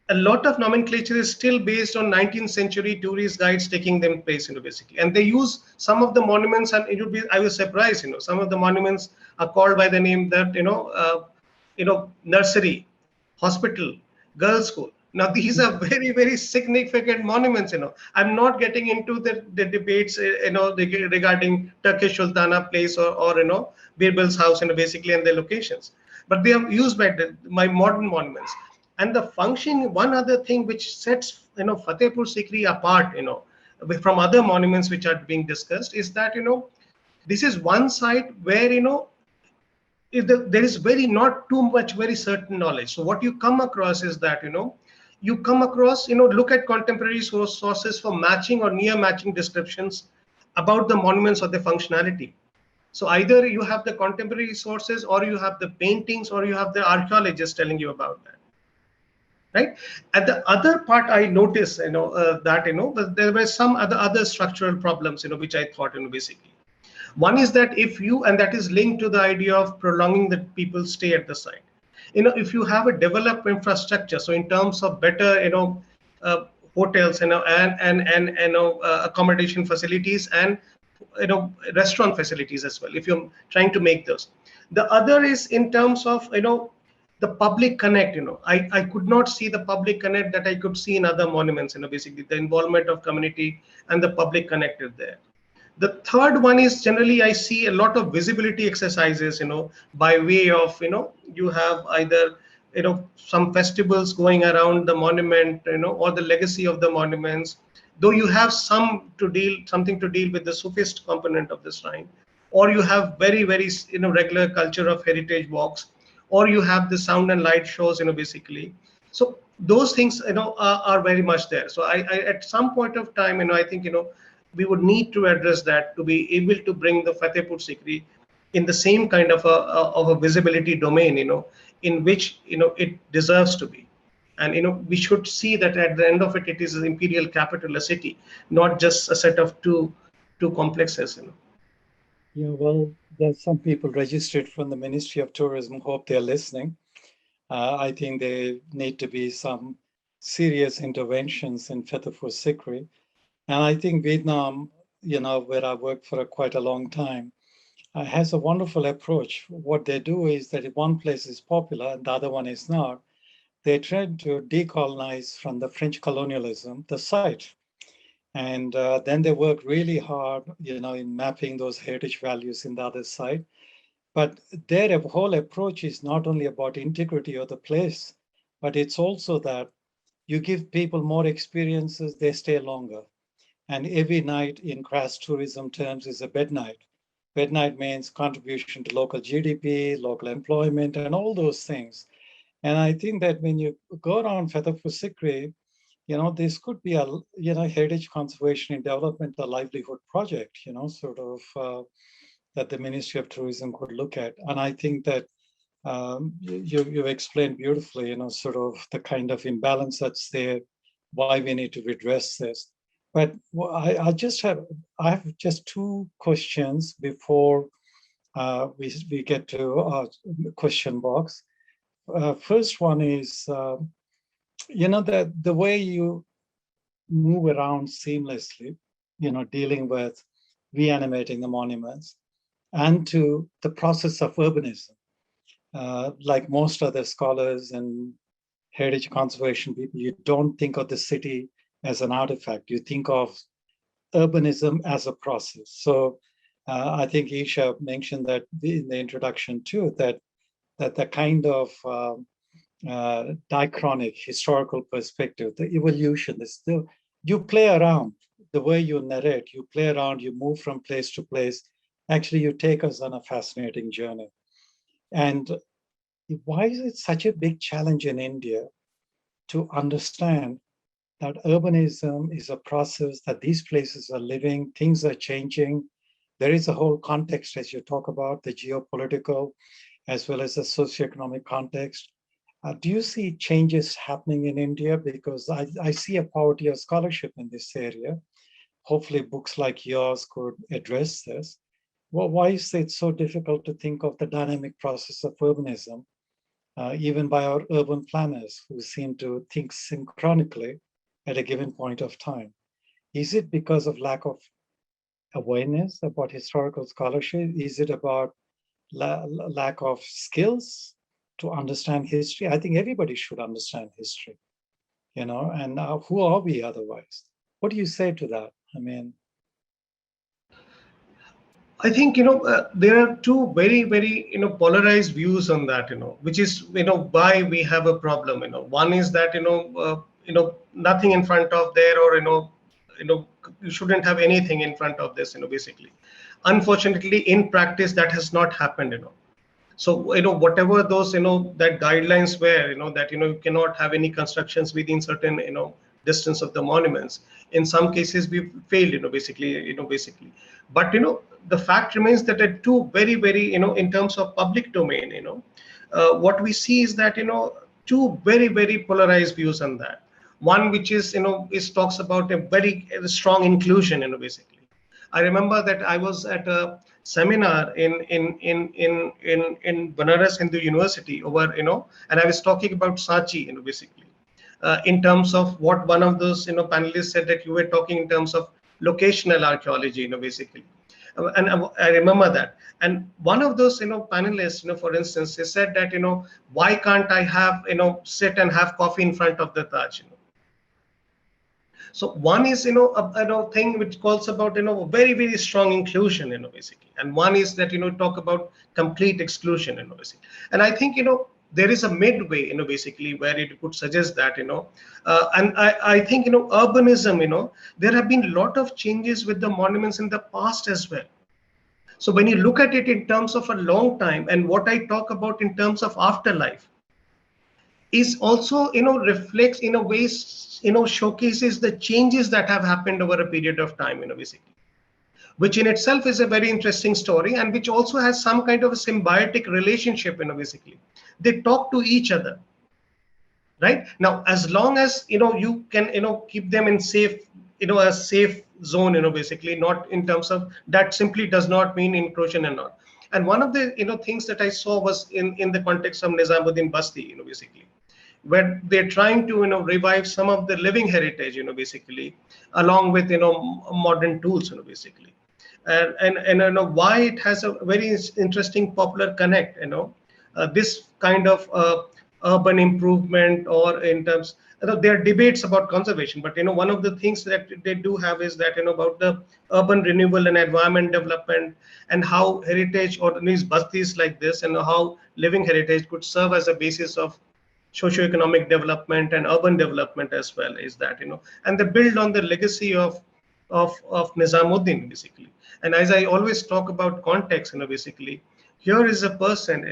lot of nomenclature is still based on 19th century tourist guides taking them place, basically, and they use some of the monuments, and I was surprised, some of the monuments are called by the name that, nursery, hospital, girls' school. Now, these are very, very significant monuments. I'm not getting into the debates, regarding Turkish Sultana Place or Birbal's house, basically, and their locations. But they are used by my modern monuments. And the function, one other thing which sets, Fatehpur Sikri apart, from other monuments which are being discussed, is that, this is one site where, there is very not too much very certain knowledge. So what you come across is that you come across look at contemporary sources for matching or near matching descriptions about the monuments or the functionality. So either you have the contemporary sources, or you have the paintings, or you have the archaeologists telling you about that, right? And the other part I noticed that there were some other structural problems which I thought basically. One is that and that is linked to the idea of prolonging the people's stay at the site. If you have a developed infrastructure, so in terms of better, hotels, and accommodation facilities, and restaurant facilities as well, if you're trying to make those. The other is in terms of the public connect. I could not see the public connect that I could see in other monuments. Basically the involvement of community and the public connected there. The third one is generally I see a lot of visibility exercises, by way of, you have either, some festivals going around the monument, or the legacy of the monuments, though you have something to deal with the Sufist component of the shrine, or you have very, very, regular culture of heritage walks, or you have the sound and light shows, basically. So those things, are very much there. So I at some point of time, I think, we would need to address that to be able to bring the Fatehpur Sikri in the same kind of a visibility domain, in which, it deserves to be. And, we should see that at the end of it, it is an imperial capital, a city, not just a set of two complexes, Yeah, well, there's some people registered from the Ministry of Tourism. Hope they're listening. I think there need to be some serious interventions in Fatehpur Sikri. And I think Vietnam, where I worked for quite a long time, has a wonderful approach. What they do is that if one place is popular and the other one is not, they try to decolonize from the French colonialism the site. And then they work really hard, in mapping those heritage values in the other side. But their whole approach is not only about integrity of the place, but it's also that you give people more experiences, they stay longer. And every night in crash tourism terms is a bed night. Bed night means contribution to local GDP, local employment, and all those things. And I think that when you go around Fatehpur Sikri, this could be a, heritage conservation and development, a livelihood project, that the Ministry of Tourism could look at. And I think that you've explained beautifully, the kind of imbalance that's there, why we need to redress this. But I have just two questions before we get to our question box. First one is, the way you move around seamlessly, dealing with reanimating the monuments, and to the process of urbanism. Like most other scholars and heritage conservation people, you don't think of the city as an artifact. You think of urbanism as a process. So I think Isha mentioned that in the introduction too, that the kind of diachronic historical perspective, the evolution. You play around the way you narrate, you play around, you move from place to place. Actually, you take us on a fascinating journey. And why is it such a big challenge in India to understand that urbanism is a process, that these places are living, things are changing. There is a whole context, as you talk about, the geopolitical as well as the socioeconomic context. Do you see changes happening in India? Because I see a poverty of scholarship in this area. Hopefully books like yours could address this. Well, why is it so difficult to think of the dynamic process of urbanism, even by our urban planners who seem to think synchronically at a given point of time? Is it because of lack of awareness about historical scholarship? Is it about lack of skills to understand history? I think everybody should understand history, and who are we otherwise? What do you say to that? I mean, I think there are two very polarized views on that, which is why we have a problem. One is that nothing in front of there, or you shouldn't have anything in front of this. Basically, unfortunately, in practice, that has not happened. So whatever those that guidelines were, that you cannot have any constructions within certain distance of the monuments. In some cases, we've failed. Basically, but the fact remains that at two very in terms of public domain, what we see is that two very polarized views on that. One which is is talks about a very strong inclusion. Basically, I remember that I was at a seminar in Banaras Hindu University over and I was talking about Sachi, basically in terms of what one of those panelists said, that you were talking in terms of locational archaeology, basically. And I remember that. And one of those panelists, for instance, he said that why can't I have sit and have coffee in front of the Taj? So one is a thing which calls about very strong inclusion, basically, and one is that talk about complete exclusion, basically. And I think there is a midway, basically, where it could suggest that and I think urbanism, there have been a lot of changes with the monuments in the past as well. So when you look at it in terms of a long time, and what I talk about in terms of afterlife, is also reflects in a way showcases the changes that have happened over a period of time, basically, which in itself is a very interesting story, and which also has some kind of a symbiotic relationship. Basically, they talk to each other, right? Now, as long as you can keep them in safe, a safe zone, basically, not in terms of that simply does not mean intrusion and not. And one of the things that I saw was in the context of Nizamuddin Basti, basically, where they're trying to revive some of the living heritage, basically, along with modern tools, basically, and why it has a very interesting popular connect, this kind of urban improvement, or in terms, there are debates about conservation, but one of the things that they do have is that about the urban renewal and environment development, and how heritage or these bastis like this, and how living heritage could serve as a basis of socioeconomic development and urban development as well, is that and they build on the legacy of Nizamuddin, basically. And as I always talk about context, basically, here is a person,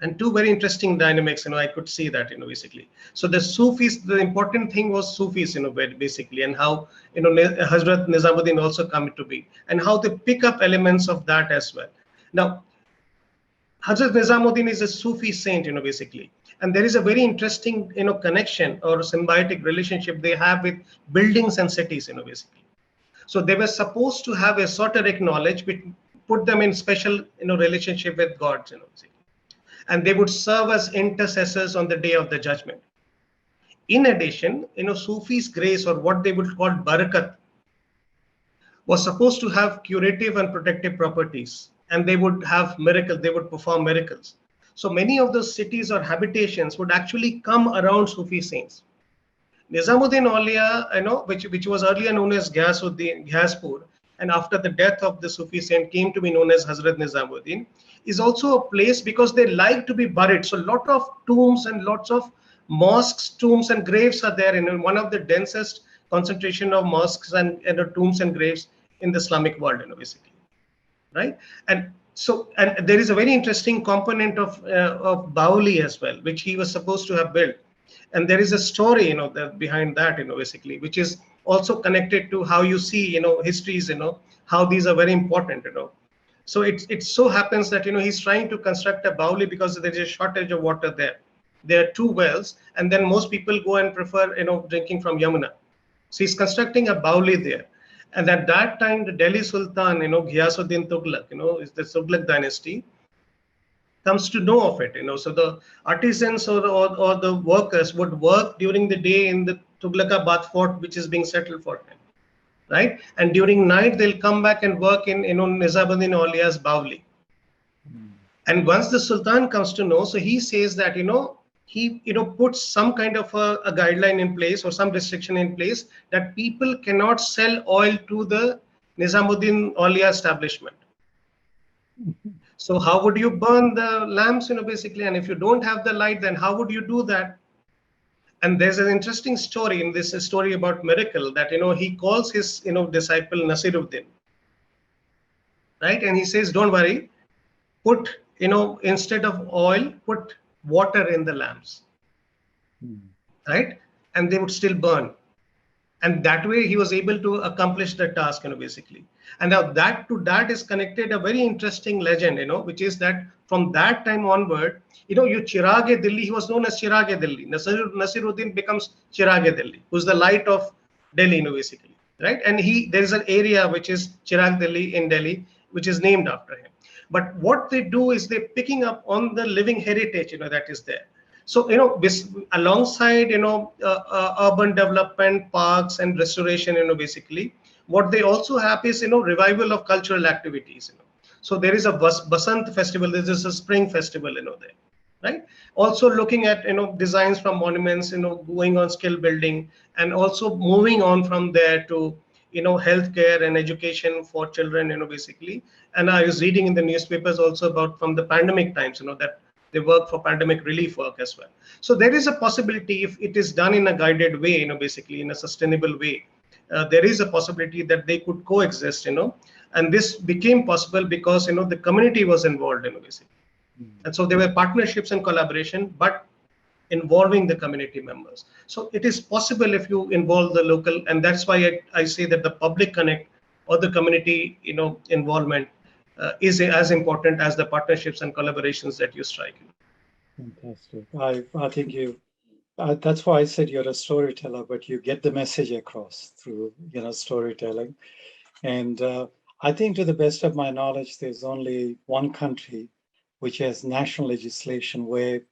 and two very interesting dynamics, I could see that, basically. So the Sufis, the important thing was Sufis, basically, and how Hazrat Nizamuddin also come to be, and how they pick up elements of that as well. Now, Hazrat Nizamuddin is a Sufi saint, basically. And there is a very interesting, connection or symbiotic relationship they have with buildings and cities, basically. So they were supposed to have a esoteric knowledge which put them in special, relationship with God, basically. And they would serve as intercessors on the day of the judgment. In addition, Sufi's grace, or what they would call barakat, was supposed to have curative and protective properties, and they would have miracles, they would perform miracles. So many of those cities or habitations would actually come around Sufi saints. Nizamuddin Aulia, which was earlier known as Ghaspur, and after the death of the Sufi saint came to be known as Hazrat Nizamuddin, is also a place because they like to be buried. So a lot of tombs and lots of mosques, tombs and graves are there in one of the densest concentration of mosques and tombs and graves in the Islamic world, basically, right? And so, and there is a very interesting component of Bauli as well, which he was supposed to have built. And there is a story, that behind that, basically, which is also connected to how you see, histories, how these are very important. So it so happens that, he's trying to construct a Bauli because there is a shortage of water there. There are 2 wells, and then most people go and prefer, drinking from Yamuna. So he's constructing a Bauli there. And at that time, the Delhi Sultan, Ghiyasuddin Tughlaq, is the Tughlaq dynasty, comes to know of it. So the artisans or the workers would work during the day in the Tughlaqabad fort, which is being settled for him, right? And during night, they'll come back and work in, Nizamuddin Aulia's Bauli. And once the Sultan comes to know, so he says that, he puts some kind of a guideline in place or some restriction in place that people cannot sell oil to the Nizamuddin Aulia establishment. So how would you burn the lamps, basically? And if you don't have the light, then how would you do that? And there's an interesting story in this story about miracle that, he calls his, disciple Nasiruddin, right? And he says, don't worry, put, instead of oil, put water in the lamps, right? And they would still burn. And that way he was able to accomplish the task, basically. And now that to that is connected a very interesting legend, which is that from that time onward, you Chirag-e-Dilli, he was known as Chirag-e-Dilli. Nasiruddin becomes Chirag-e-Dilli, who's the light of Delhi, basically, right? And there is an area which is Chirag-Dilli in Delhi, which is named after him. But what they do is they're picking up on the living heritage, that is there. So, alongside, urban development, parks and restoration, basically, what they also have is, revival of cultural activities. So there is a Basant festival, there is a spring festival, there, right? Also looking at, designs from monuments, going on skill building, and also moving on from there to, healthcare and education for children, basically. And I was reading in the newspapers also about from the pandemic times, that they work for pandemic relief work as well. So there is a possibility, if it is done in a guided way, basically in a sustainable way, there is a possibility that they could coexist, and this became possible because, the community was involved, basically. And so there were partnerships and collaboration, but involving the community members. So it is possible if you involve the local, and that's why I say that the public connect or the community, involvement is as important as the partnerships and collaborations that you strike. Fantastic. I think that's why I said you're a storyteller, but you get the message across through, storytelling. And I think, to the best of my knowledge, there's only one country which has national legislation where,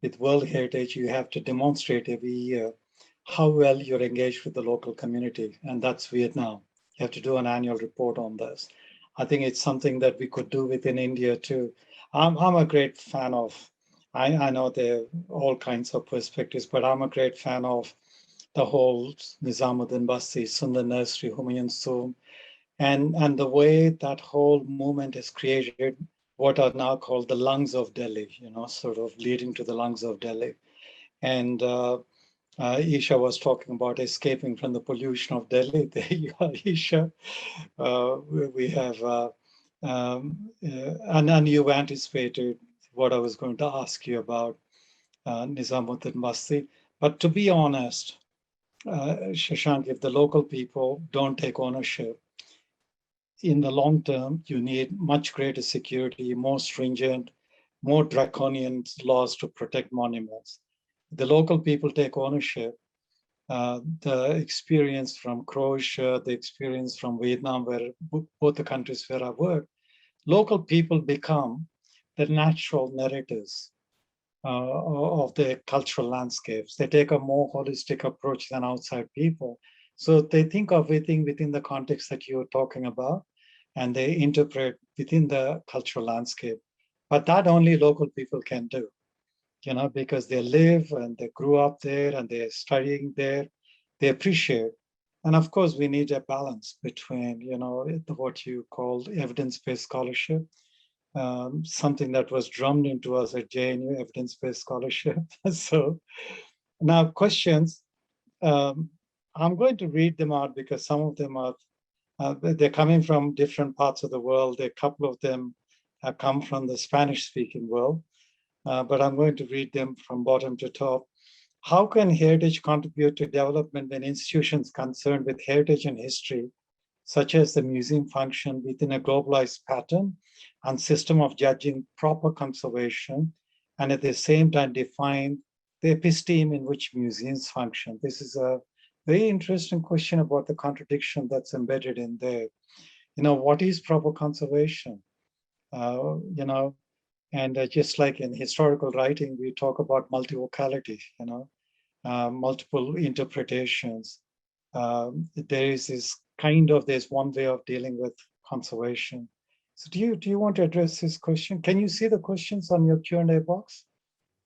with World Heritage, you have to demonstrate every year how well you're engaged with the local community, and that's Vietnam. You have to do an annual report on this. I think it's something that we could do within India too. I'm a great fan of, I know there are all kinds of perspectives, but I'm a great fan of the whole Nizamuddin Basti, Sundar Nursery, Humayun Soom, and the way that whole movement has created what are now called the lungs of Delhi, sort of leading to the lungs of Delhi. And Isha was talking about escaping from the pollution of Delhi. There you are, Isha. We have, and you anticipated what I was going to ask you about Nizamuddin Basti. But to be honest, Shashank, if the local people don't take ownership, in the long term, you need much greater security, more stringent, more draconian laws to protect monuments. The local people take ownership. The experience from Croatia, the experience from Vietnam, where both the countries where I work, local people become the natural narrators of the cultural landscapes. They take a more holistic approach than outside people. So they think of everything within the context that you're talking about, and they interpret within the cultural landscape. But that only local people can do, because they live and they grew up there and they're studying there. They appreciate And of course, we need a balance between, what you call evidence-based scholarship, something that was drummed into us at JNU, evidence-based scholarship. So now questions, I'm going to read them out because some of them are, they're coming from different parts of the world. A couple of them have come from the Spanish-speaking world, but I'm going to read them from bottom to top. How can heritage contribute to development when institutions concerned with heritage and history, such as the museum, function within a globalized pattern and system of judging proper conservation, and at the same time define the episteme in which museums function? This is a very interesting question about the contradiction that's embedded in there. What is proper conservation? And just like in historical writing, we talk about multivocality, multiple interpretations. There is this there's one way of dealing with conservation. So do you want to address this question? Can you see the questions on your Q&A box?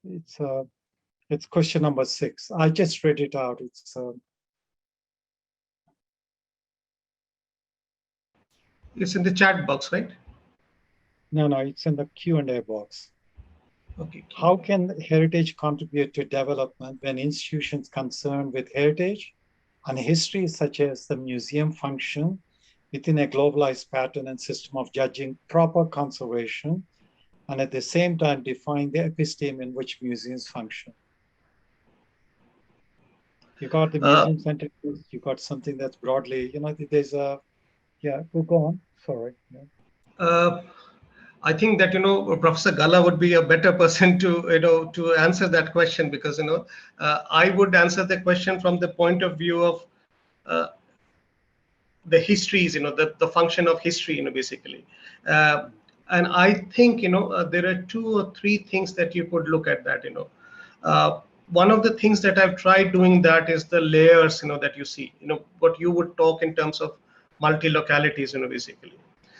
It's question number 6. I just read it out. It's in the chat box, right? No, it's in the Q&A box. Okay. How can heritage contribute to development when institutions concerned with heritage and history, such as the museum, function within a globalized pattern and system of judging proper conservation, and at the same time define the episteme in which museums function? You got the museum center, you got something that's broadly, there's a, go on, sorry. Yeah. I think that Professor Gala would be a better person to answer that question, because I would answer the question from the point of view of the histories, the function of history, basically. And I think there are 2 or 3 things that you could look at that. One of the things that I've tried doing that is the layers that you see, what you would talk in terms of multi-localities, basically.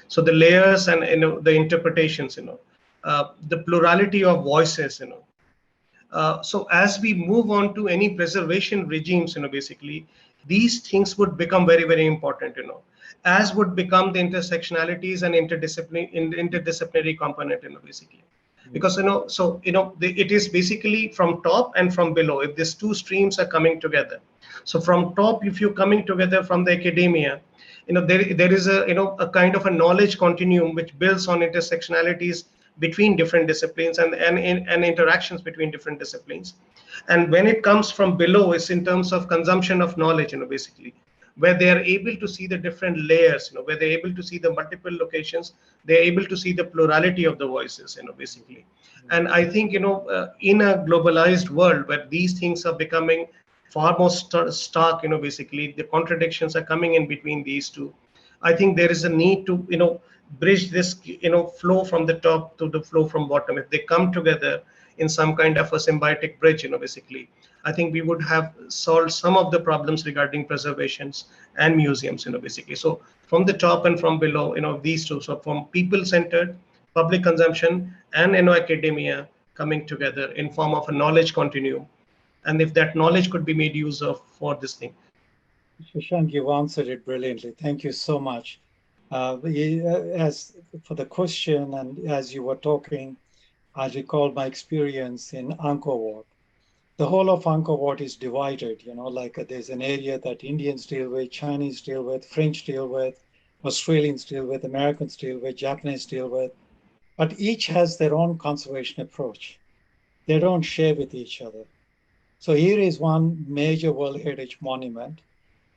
So the layers and the interpretations, the plurality of voices, so as we move on to any preservation regimes, basically these things would become very, very important, as would become the intersectionalities and interdisciplinary component, basically. Because it is basically from top and from below. If these 2 streams are coming together, so from top, if you're coming together from the academia, there is a kind of a knowledge continuum which builds on intersectionalities between different disciplines and interactions between different disciplines. And when it comes from below, it's in terms of consumption of knowledge, basically, where they are able to see the different layers, where they're able to see the multiple locations, they're able to see the plurality of the voices, basically. And I think, in a globalized world where these things are becoming far more stark, basically, the contradictions are coming in between these 2. I think there is a need to, bridge this, flow from the top to the flow from bottom. If they come together in some kind of a symbiotic bridge, basically, I think we would have solved some of the problems regarding preservations and museums, basically. So from the top and from below, these 2, so from people-centered, public consumption, and academia coming together in form of a knowledge continuum. And if that knowledge could be made use of for this thing. Shashank, you answered it brilliantly. Thank you so much. As for the question, and as you were talking, I recall my experience in Angkor Wat. The whole of Angkor Wat is divided, like there's an area that Indians deal with, Chinese deal with, French deal with, Australians deal with, Americans deal with, Japanese deal with, but each has their own conservation approach. They don't share with each other. So here is one major World Heritage Monument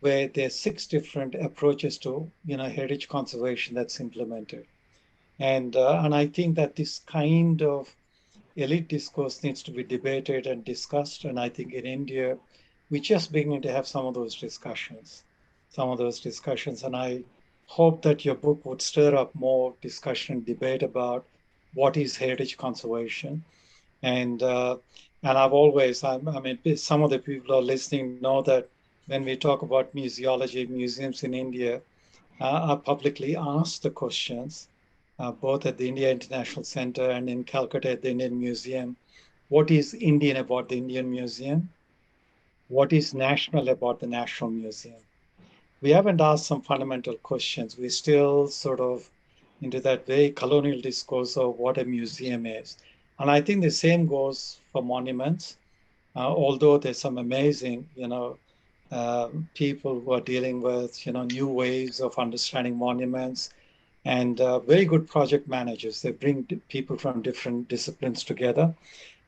where there's 6 different approaches to heritage conservation that's implemented. And I think that this kind of elite discourse needs to be debated and discussed. And I think in India, we're just beginning to have some of those discussions. And I hope that your book would stir up more discussion and debate about what is heritage conservation. And I've always, I mean, some of the people who are listening know that when we talk about museology, museums in India, I publicly asked the questions, both at the India International Center and in Calcutta at the Indian Museum. What is Indian about the Indian Museum? What is national about the National Museum? we haven't asked some fundamental questions. We're still sort of into that very colonial discourse of what a museum is. And I think the same goes for monuments, although there's some amazing, people who are dealing with, new ways of understanding monuments and very good project managers. They bring people from different disciplines together.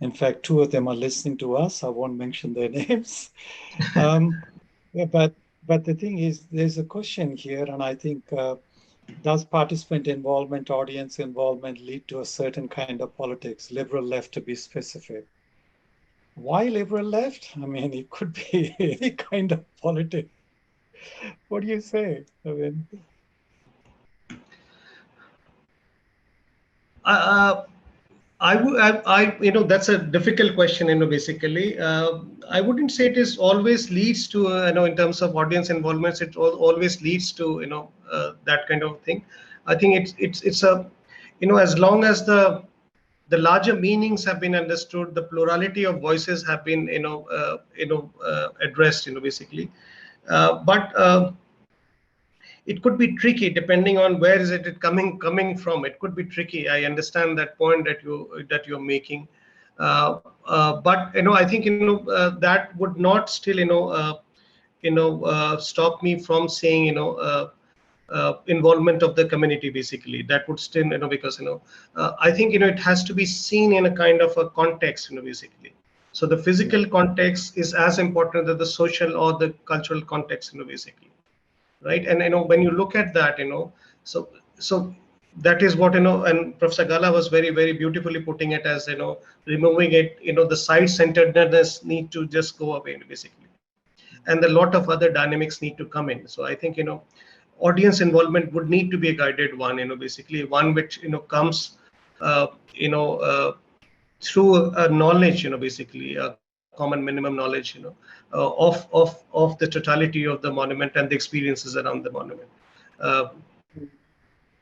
In fact, two of them are listening to us. I won't mention their names. Um, yeah, but the thing is, there's a question here, and I think does participant involvement, audience involvement lead to a certain kind of politics, liberal left to be specific? Why liberal left? I mean, it could be any kind of politics. What do you say? I mean, Uh, that's a difficult question, basically. I wouldn't say it is always leads to, in terms of audience involvements, it always leads to, that kind of thing. I think it's a, as long as the larger meanings have been understood, the plurality of voices have been, addressed, basically. But it could be tricky depending on where is it coming from. It could be tricky. I understand that point that you're making, but I think that would not still stop me from saying involvement of the community. Basically, that would still because I think it has to be seen in a kind of a context. Basically. So the physical context is as important as the social or the cultural context. Basically, right? And when you look at that, so that is what and Professor Gala was very beautifully putting it as removing it, the side-centeredness need to just go away, basically, and a lot of other dynamics need to come in. So I think audience involvement would need to be a guided one, basically one which comes uh, you know uh, through knowledge, basically a common minimum knowledge, of the totality of the monument and the experiences around the monument. Uh,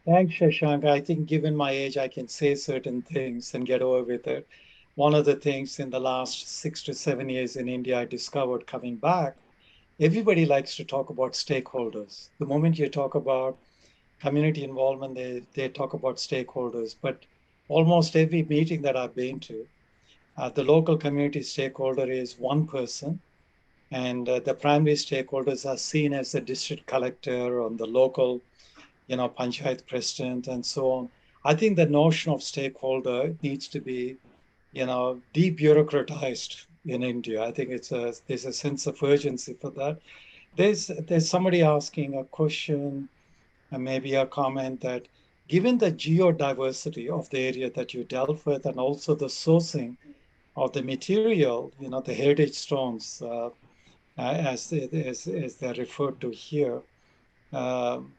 thanks, Shashank. I think given my age, I can say certain things and get away with it. One of the things in the last 6 to 7 years in India, I discovered coming back, everybody likes to talk about stakeholders. The moment you talk about community involvement, they talk about stakeholders. But almost every meeting that I've been to, the local community stakeholder is one person, and the primary stakeholders are seen as the district collector or the local, panchayat president and so on. I think the notion of stakeholder needs to be, debureaucratized in India. I think there's a sense of urgency for that. There's somebody asking a question and maybe a comment that given the geodiversity of the area that you dealt with and also the sourcing of the material, the heritage stones, as they're referred to here, um,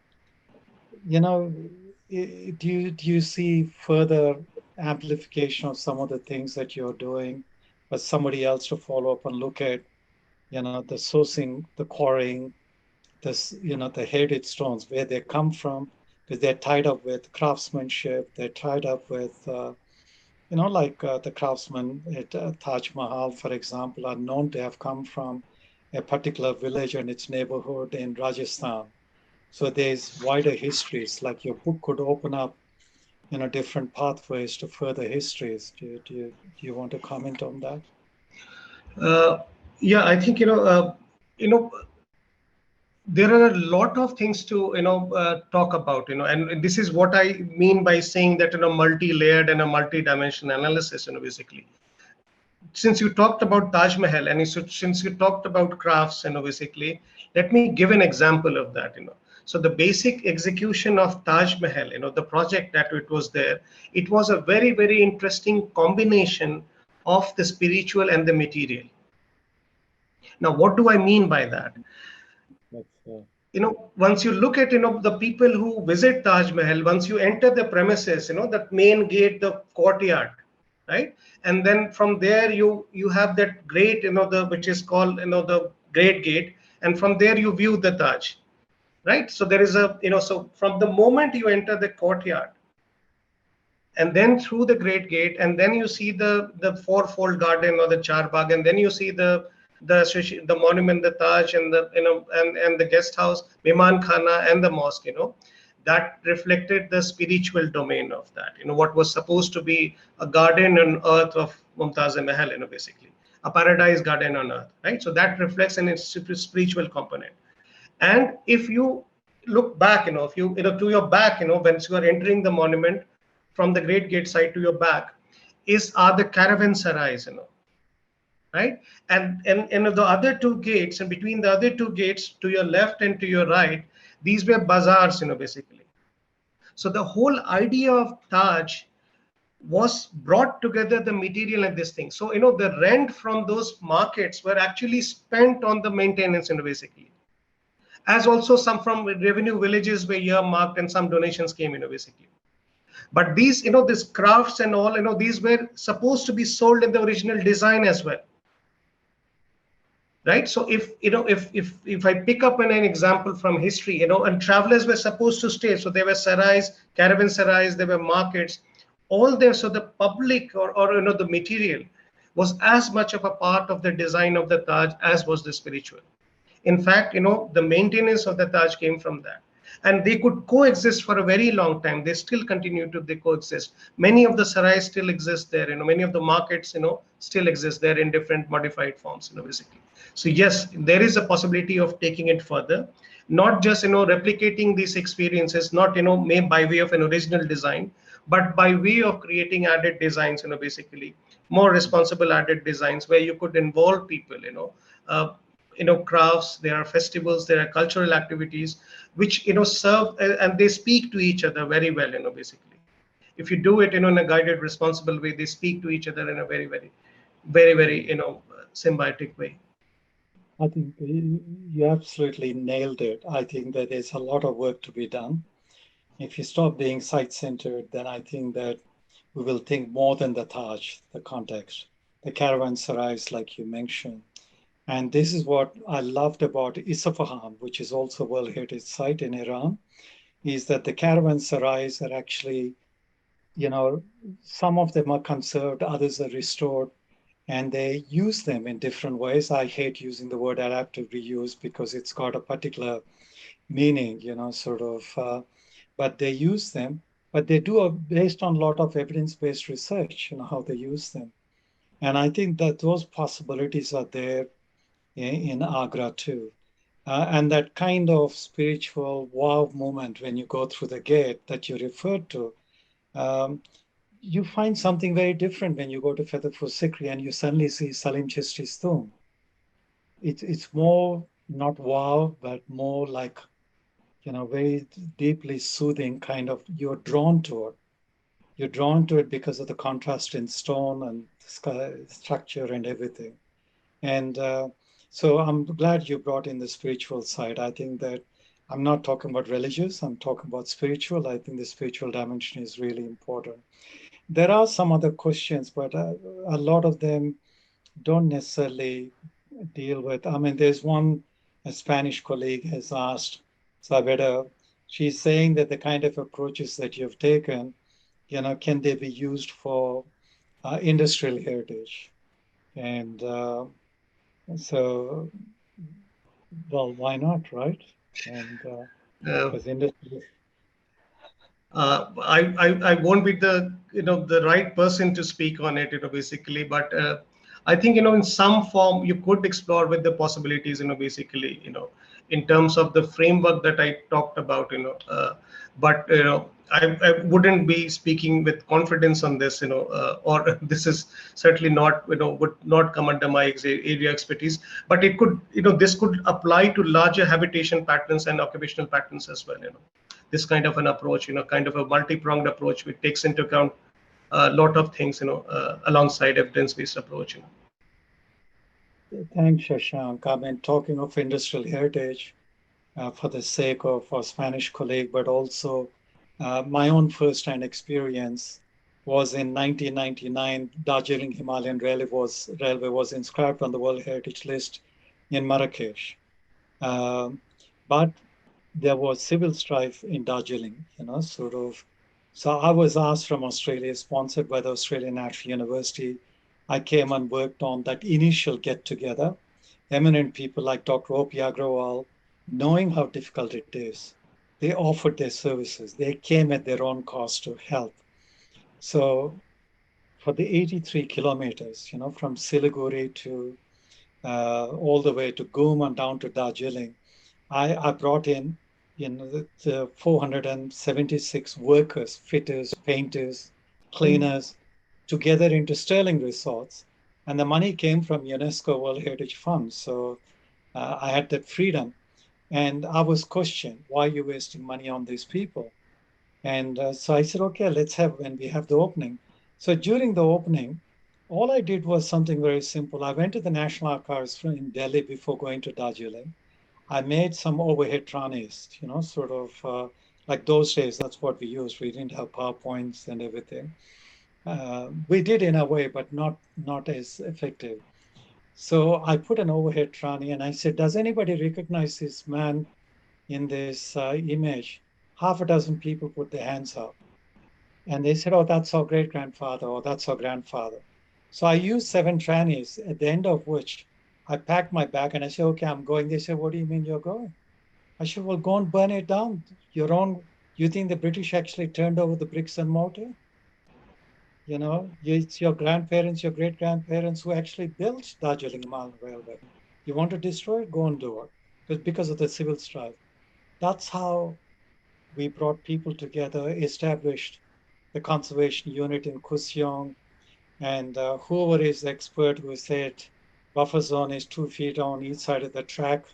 do you see further amplification of some of the things that you're doing, but somebody else to follow up and look at, the sourcing, the quarrying, this, the heritage stones, where they come from, because they're tied up with craftsmanship, they're tied up with, like the craftsmen at Taj Mahal, for example, are known to have come from a particular village and its neighborhood in Rajasthan. So there's wider histories, like your book could open up, different pathways to further histories. Do you want to comment on that? uh, yeah, I think you know there are a lot of things to talk about, and this is what I mean by saying that multi-layered and a multi-dimensional analysis, basically. Since you talked about Taj Mahal and since you talked about crafts, basically, let me give an example of that. So the basic execution of Taj Mahal, the project that it was there, it was a very interesting combination of the spiritual and the material. Now, what do I mean by that? That's, Once you look at the people who visit Taj Mahal, once you enter the premises, that main gate, the courtyard, right? And then from there you have that great, the which is called the great gate, and from there you view the Taj, right? So there is a so from the moment you enter the courtyard and then through the great gate, and then you see the fourfold garden or the charbagh, and then you see the the monument, the Taj, and the and the guest house, Mehman Khana, and the mosque, that reflected the spiritual domain of that. What was supposed to be a garden on earth of Mumtaz Mahal, basically a paradise garden on earth, right? So that reflects in its spiritual component. And if you look back, if you, to your back, when you are entering the monument from the Great Gate side to your back, are the caravanserais, right? And the other two gates, and between the other two gates to your left and to your right, these were bazaars, basically. So the whole idea of Taj was brought together, the material and this thing. So, the rent from those markets were actually spent on the maintenance, basically. As also some from revenue villages were earmarked and some donations came, basically. But these, these crafts and all, these were supposed to be sold in the original design as well. Right? So if I pick up an example from history, and travelers were supposed to stay. So there were sarais, caravanserais, there were markets, all there. So the public or the material was as much of a part of the design of the Taj as was the spiritual. In fact, the maintenance of the Taj came from that. And they could coexist for a very long time. They still continue to coexist. Many of the sarais still exist there. Many of the markets, still exist there in different modified forms, basically. So yes, there is a possibility of taking it further, not just, replicating these experiences, not, made by way of an original design, but by way of creating added designs, basically more responsible added designs where you could involve people, crafts, there are festivals, there are cultural activities which serve and they speak to each other very well, basically. If you do it in a guided, responsible way, they speak to each other in a very, very, very, very symbiotic way. I think you absolutely nailed it. I think that there's a lot of work to be done. If you stop being site-centered, then I think that we will think more than the Taj, the context, the caravanserais, like you mentioned. And this is what I loved about Isfahan, which is also a World Heritage Site in Iran, is that the caravanserais are actually, some of them are conserved, others are restored, and they use them in different ways. I hate using the word adaptive reuse because it's got a particular meaning, but they use them, but they do based on a lot of evidence-based research, how they use them. And I think that those possibilities are there in Agra too. And that kind of spiritual wow moment when you go through the gate that you referred to, um, you find something very different when you go to Fatehpur Sikri and you suddenly see Salim Chisti's tomb. It's more not wow, but more like, very deeply soothing kind of, you're drawn to it. You're drawn to it because of the contrast in stone and structure and everything. And so I'm glad you brought in the spiritual side. I think that I'm not talking about religious, I'm talking about spiritual. I think the spiritual dimension is really important. There are some other questions, but a lot of them don't necessarily deal with. I mean, there's one a Spanish colleague has asked, Sabeda, she's saying that the kind of approaches that you've taken, can they be used for industrial heritage? And so, well, why not, right? And because industry. I won't be the right person to speak on it, basically, but I think, in some form you could explore with the possibilities, basically, in terms of the framework that I talked about, but, I wouldn't be speaking with confidence on this, or this is certainly not, would not come under my area expertise, but it could, this could apply to larger habitation patterns and occupational patterns as well, this kind of an approach, kind of a multi-pronged approach, which takes into account a lot of things, alongside evidence-based approach. Thanks, Shashank. I mean, talking of industrial heritage, for the sake of our Spanish colleague, but also my own first-hand experience was in 1999, Darjeeling Himalayan Railway was inscribed on the World Heritage List in Marrakesh. But there was civil strife in Darjeeling, So I was asked from Australia, sponsored by the Australian National University. I came and worked on that initial get together. eminent people like Dr. O.P. Agrawal, knowing how difficult it is, they offered their services. They came at their own cost to help. So for the 83 kilometers, from Siliguri to all the way to Goom and down to Darjeeling, I brought in, the 476 workers, fitters, painters, cleaners, together into Sterling resorts. And the money came from UNESCO World Heritage Fund. So I had that freedom. And I was questioned, why are you wasting money on these people? And so I said, okay, let's have, when we have the opening. So during the opening, all I did was something very simple. I went to the National Archives in Delhi before going to Darjeeling. I made some overhead trannies, sort of like those days, that's what we used. We didn't have PowerPoints and everything. We did in a way, but not as effective. So I put an overhead tranny and I said, does anybody recognize this man in this image? Half a dozen people put their hands up. And they said, oh, that's our great grandfather, or that's our grandfather. So I used 7 trannies, at the end of which I packed my bag and I said, okay, I'm going. They said, what do you mean you're going? I said, well, go and burn it down. You think the British actually turned over the bricks and mortar? It's your grandparents, your great grandparents who actually built Darjeeling Mal Railway. You want to destroy it? Go and do it. Because of the civil strife. That's how we brought people together, established the conservation unit in Kusyong, and whoever is the expert who said buffer zone is 2 feet on each side of the track,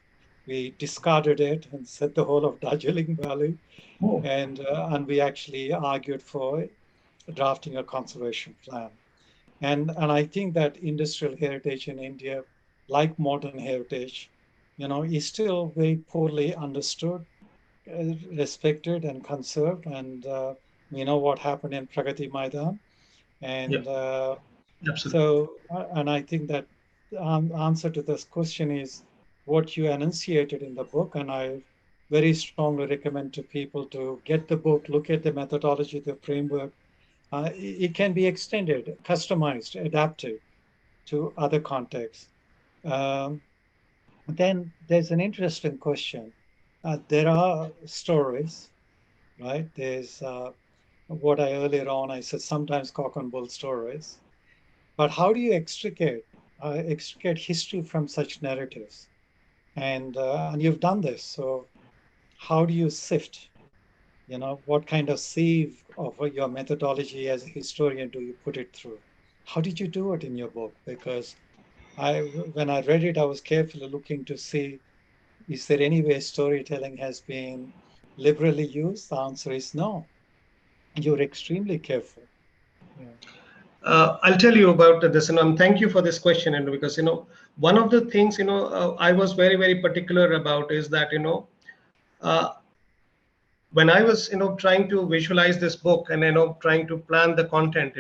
we discarded it and set the whole of Darjeeling Valley. Oh. And we actually argued for drafting a conservation plan. And I think that industrial heritage in India, like modern heritage, is still very poorly understood, respected and conserved. And we know what happened in Pragati Maidan. And Absolutely. and I think that the answer to this question is what you enunciated in the book. And I very strongly recommend to people to get the book, look at the methodology, the framework. It can be extended, customized, adapted to other contexts. Um, then there's an interesting question. There are stories, right? There's what I earlier on I said, sometimes cock and bull stories. But how do you extricate history from such narratives? And you've done this. So how do you sift? What kind of sieve of your methodology as a historian do you put it through? How did you do it in your book? Because when I read it, I was carefully looking to see, is there any way storytelling has been liberally used? The answer is no. You're extremely careful. Yeah. I'll tell you about this, and thank you for this question. And because one of the things I was very, very particular about is that uh, when I was trying to visualize this book and trying to plan the content,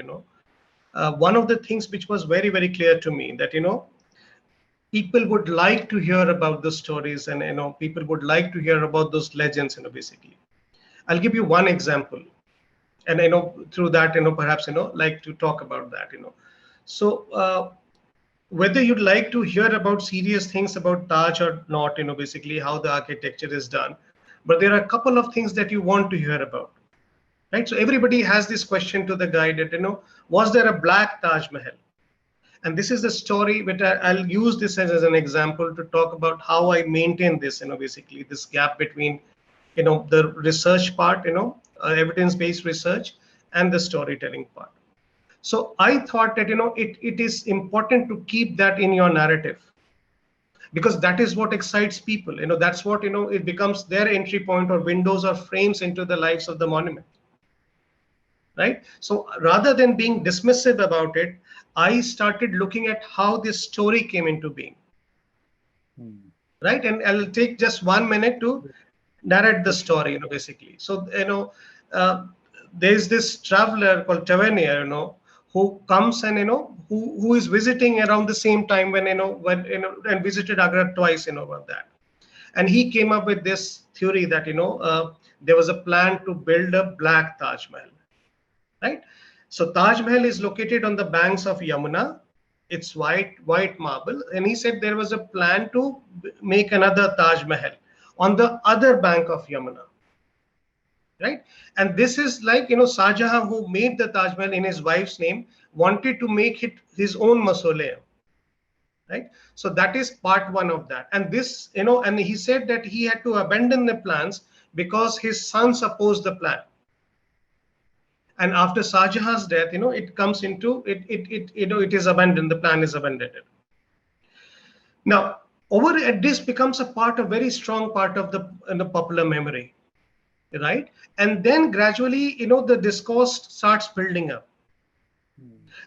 one of the things which was very, very clear to me that people would like to hear about the stories, and people would like to hear about those legends. Basically, I'll give you one example, and through that perhaps like to talk about that. So whether you'd like to hear about serious things about Taj or not, basically how the architecture is done, but there are a couple of things that you want to hear about, right? So everybody has this question to the guide that was there a black Taj Mahal? And this is the story which I'll use this as an example to talk about how I maintain this, basically this gap between the research part, evidence-based research, and the storytelling part. So I thought that it is important to keep that in your narrative, because that is what excites people. That's what it becomes their entry point or windows or frames into the lives of the monument, right? So rather than being dismissive about it, I started looking at how this story came into being, right? And I'll take just 1 minute to narrate the story, basically. So there's this traveler called Tavernier, who comes and who is visiting around the same time when and visited Agra twice, about that. And he came up with this theory that there was a plan to build a black Taj Mahal, right? So Taj Mahal is located on the banks of Yamuna, It's white marble. And he said there was a plan to make another Taj Mahal on the other bank of Yamuna. Right? And this is like, Shah Jahan, who made the Taj Mahal in his wife's name, wanted to make it his own mausoleum. Right? So that is part one of that. And this, and he said that he had to abandon the plans because his sons opposed the plan. And after Shah Jahan's death, it comes into it is abandoned. The plan is abandoned. Now, this becomes a part, a very strong part of the popular memory, right? And then gradually, the discourse starts building up.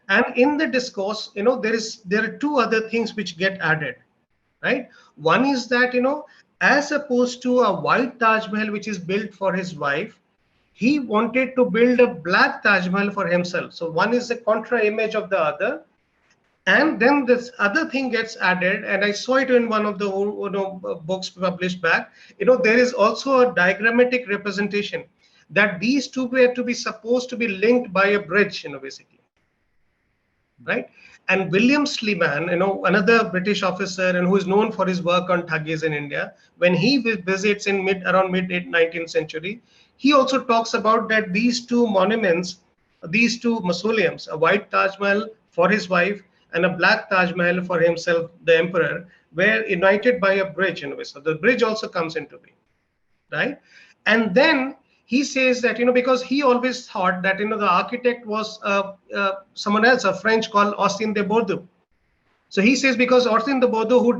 And in the discourse, there are two other things which get added, right? One is that, as opposed to a white Taj Mahal, which is built for his wife, he wanted to build a black Taj Mahal for himself. So one is the contra image of the other. And then this other thing gets added, and I saw it in one of the books published back. There is also a diagrammatic representation that these two were to be supposed to be linked by a bridge, basically. Right? And William Sleeman, another British officer and who is known for his work on Thuggees in India, when he visits in around mid 19th century, he also talks about that these two monuments, these two mausoleums, a white Taj Mahal for his wife and a black Taj Mahal for himself, the emperor, were united by a bridge. So the bridge also comes into being, right? And then he says that, because he always thought that, the architect was someone else, a French called Austin de Bordeaux. So he says because Austin de Bordeaux, who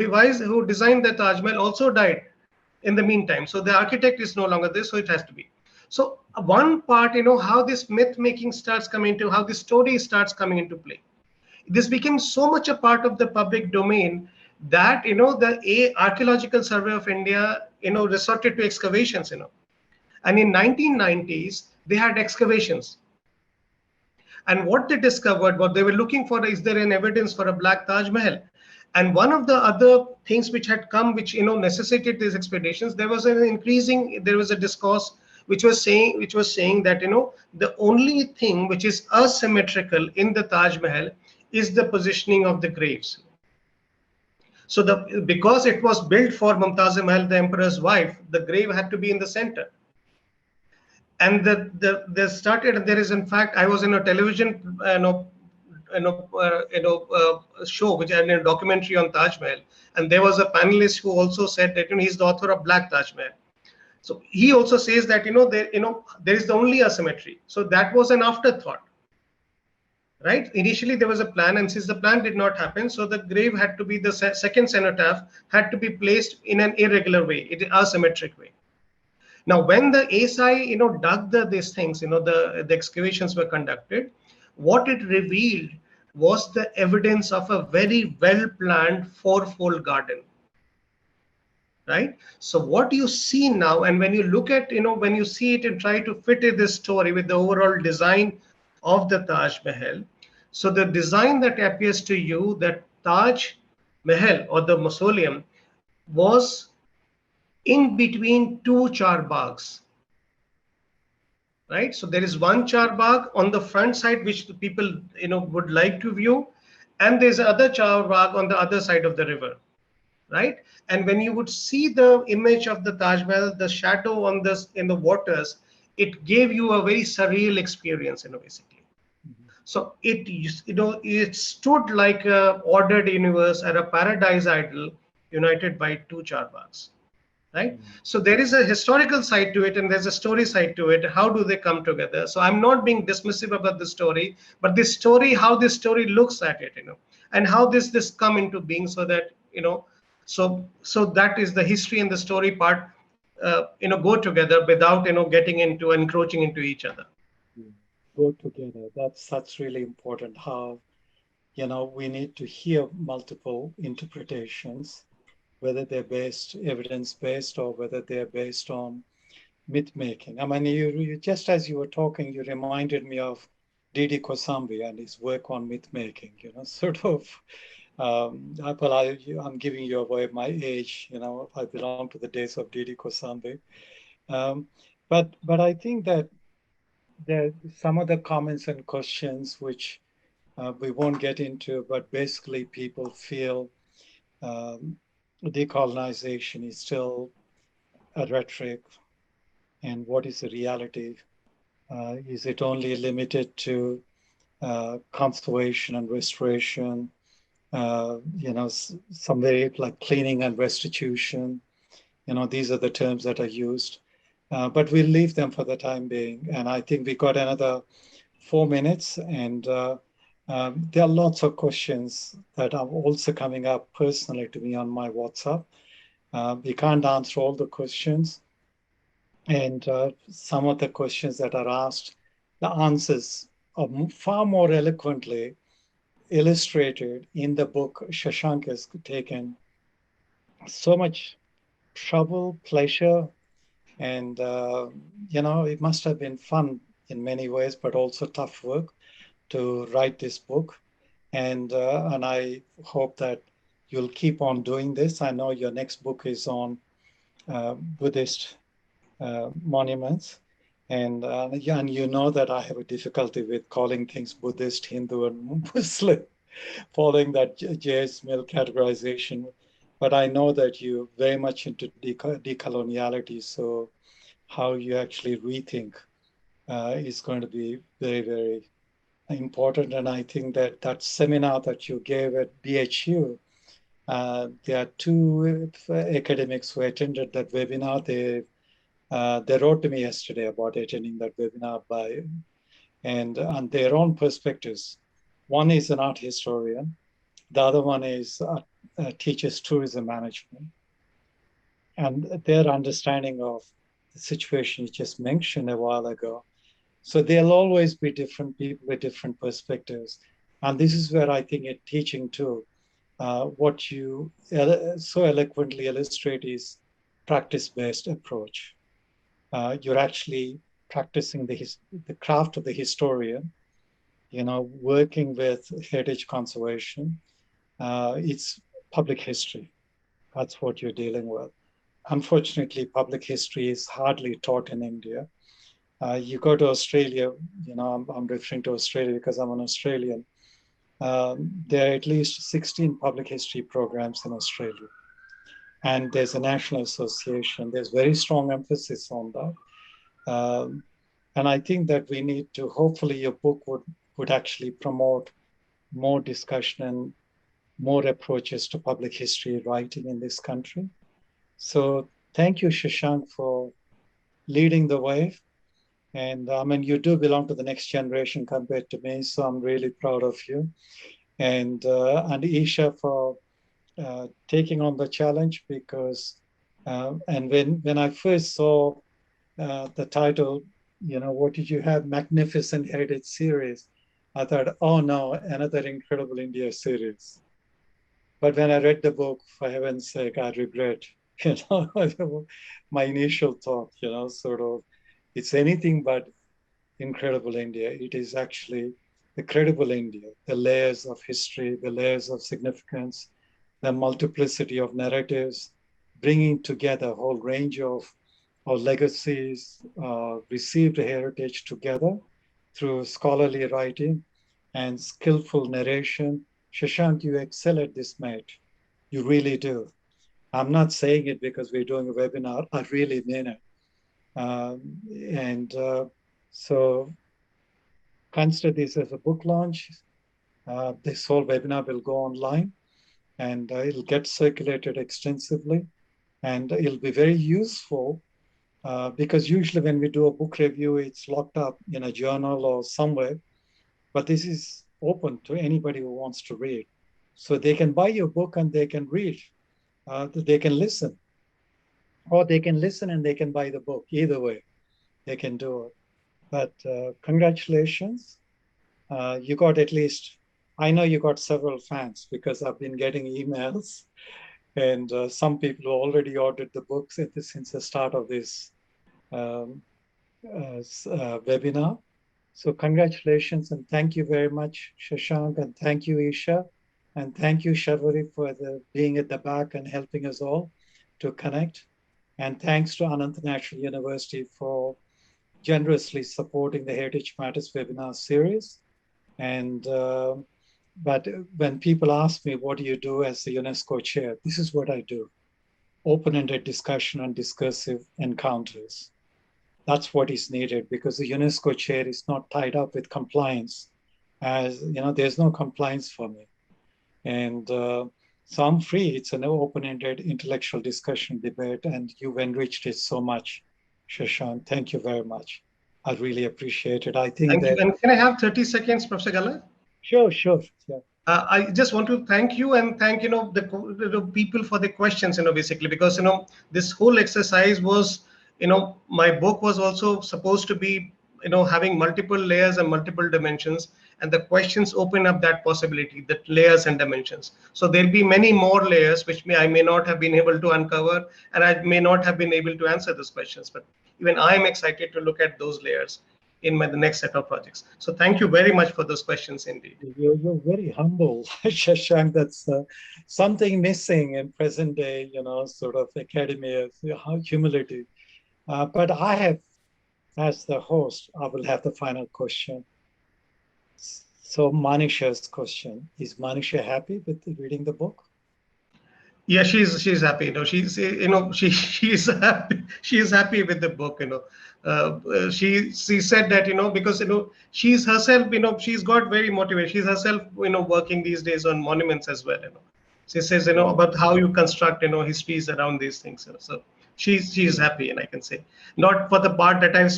designed the Taj Mahal, also died in the meantime. So the architect is no longer there, so it has to be. So one part, how this myth making starts coming into, how this story starts coming into play. This became so much a part of the public domain that, the Archaeological Survey of India, resorted to excavations, And in 1990s, they had excavations. And what they discovered, what they were looking for, is there an evidence for a black Taj Mahal? And one of the other things which had come, which necessitated these expeditions, there was a discourse which was saying that the only thing which is asymmetrical in the Taj Mahal is the positioning of the graves. So because it was built for Mumtaz Mahal, the emperor's wife, the grave had to be in the center. And there is, in fact, I was in a television show which had a documentary on Taj Mahal, and there was a panelist who also said that he's the author of Black Taj Mahal. So he also says that there is the only asymmetry. So that was an afterthought, right? Initially there was a plan, and since the plan did not happen, so the grave had to be, the second cenotaph had to be placed in an irregular way, in an asymmetric way. Now, when the ASI, dug these things, the excavations were conducted, what it revealed was the evidence of a very well-planned fourfold garden, right? So what you see now, and when you look at, when you see it and try to fit in this story with the overall design of the Taj Mahal, so the design that appears to you, that Taj Mahal or the mausoleum was in between two charbags, right? So there is one charbagh on the front side, which the people, would like to view. And there's another charbagh on the other side of the river, right? And when you would see the image of the Taj Mahal, the shadow on this in the waters, it gave you a very surreal experience, basically. So it stood like a ordered universe or a paradise idol united by two charbaghs. Right? So there is a historical side to it, and there's a story side to it. How do they come together? So I'm not being dismissive about the story, but this story, how this story looks at it, and how this come into being, so that, so that is the history and the story part, go together without, getting into, encroaching into each other. Go together. That's really important. How, we need to hear multiple interpretations, whether they're evidence-based, or whether they're based on myth-making. I mean, you just as you were talking, you reminded me of Didi Kosambi and his work on myth-making, sort of, I'm giving you away my age, I belong to the days of Didi Kosambi. But I think that there some of the comments and questions which we won't get into, but basically people feel decolonization is still a rhetoric, and what is the reality? Is it only limited to conservation and restoration? Some very like cleaning and restitution. These are the terms that are used. But we'll leave them for the time being. And I think we got another 4 minutes, and there are lots of questions that are also coming up personally to me on my WhatsApp. We can't answer all the questions. And some of the questions that are asked, the answers are far more eloquently illustrated in the book. Shashank has taken so much trouble, pleasure, and it must have been fun in many ways, but also tough work to write this book. And I hope that you'll keep on doing this. I know your next book is on Buddhist monuments. And you know that I have a difficulty with calling things Buddhist, Hindu, and Muslim, following that J.S. Mill categorization. But I know that you're very much into decoloniality. So how you actually rethink is going to be very, very important. And I think that that seminar that you gave at BHU, there are two academics who attended that webinar. They wrote to me yesterday about attending that webinar and on their own perspectives. One is an art historian. The other one is teaches tourism management. And their understanding of the situation you just mentioned a while ago. So there'll always be different people with different perspectives. And this is where I think in teaching too, what you so eloquently illustrate is practice-based approach. You're actually practicing the craft of the historian, working with heritage conservation. It's public history. That's what you're dealing with. Unfortunately, public history is hardly taught in India. You go to Australia, I'm referring to Australia because I'm an Australian. There are at least 16 public history programs in Australia. And there's a national association. There's very strong emphasis on that. And I think that we need to, hopefully your book would actually promote more discussion and more approaches to public history writing in this country. So thank you, Shashank, for leading the way. And you do belong to the next generation compared to me, so I'm really proud of you. And Isha for taking on the challenge because, and when I first saw the title, what did you have? Magnificent Heritage Series. I thought, oh no, another Incredible India series. But when I read the book, for heaven's sake, I regret, my initial thought, sort of, it's anything but Incredible India. It is actually the credible India, the layers of history, the layers of significance, the multiplicity of narratives, bringing together a whole range of legacies, received heritage together through scholarly writing and skillful narration. Shashank, you excel at this, mate. You really do. I'm not saying it because we're doing a webinar. I really mean it. So consider this as a book launch. This whole webinar will go online and it'll get circulated extensively. And it'll be very useful because usually when we do a book review, it's locked up in a journal or somewhere. But this is open to anybody who wants to read. So they can buy your book and they can read. They can listen. Or they can listen and they can buy the book. Either way, they can do it. But congratulations. You got at least, I know you got several fans because I've been getting emails and some people already ordered the books since the start of this webinar. So congratulations and thank you very much, Shashank, and thank you, Isha, and thank you, Sharvari, for being at the back and helping us all to connect. And thanks to Anant National University for generously supporting the Heritage Matters webinar series. And but when people ask me, what do you do as the UNESCO chair? This is what I do. Open-ended discussion and discursive encounters. That's what is needed, because the UNESCO chair is not tied up with compliance. As you know, there's no compliance for me. And so I'm free. It's an open-ended intellectual discussion debate, and you've enriched it so much, Shashank. Thank you very much. I really appreciate it. I think Thank you. that, And can I have 30 seconds, Professor Gala? sure, sure. Yeah. I just want to thank you and thank the people for the questions, basically, because this whole exercise was, my book was also supposed to be, having multiple layers and multiple dimensions, and the questions open up that possibility, that layers and dimensions. So there'll be many more layers which I may not have been able to uncover, and I may not have been able to answer those questions, but even I'm excited to look at those layers in the next set of projects. So thank you very much for those questions indeed. You're very humble, Shashank. That's something missing in present day, sort of academia, humility. But I have, as the host, I will have the final question. So Manisha's question, is Manisha happy with reading the book? Yeah, she's happy. She's happy. She is happy with the book. She said that because she's herself. She's got very motivated. She's herself working these days on monuments as well. She says about how you construct histories around these things. So she's happy, and I can say not for the part that I've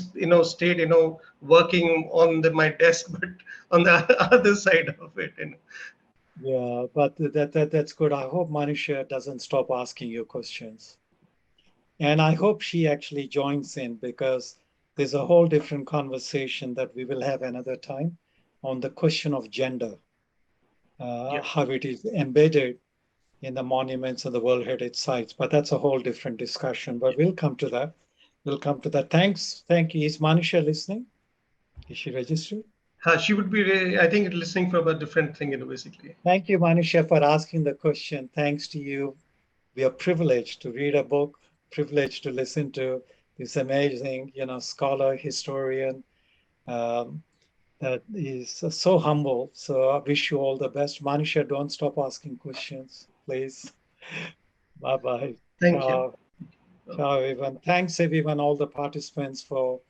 stayed working on my desk, but on the other side of it. Yeah, but that's good. I hope Manisha doesn't stop asking you questions. And I hope she actually joins in, because there's a whole different conversation that we will have another time on the question of gender, Yeah. how it is embedded in the monuments and the World Heritage Sites. But that's a whole different discussion. But we'll come to that. We'll come to that. Thanks. Thank you. Is Manisha listening? Is she registered? She would be, I think, listening from a different thing, basically. Thank you, Manisha, for asking the question. Thanks to you. We are privileged to read a book, privileged to listen to this amazing, scholar, historian, um, that is so humble. So I wish you all the best. Manisha, don't stop asking questions, please. Bye-bye. Thank you. Ciao. Ciao, everyone. Thanks, everyone, all the participants, for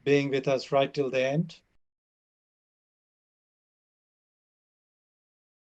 being with us right till the end.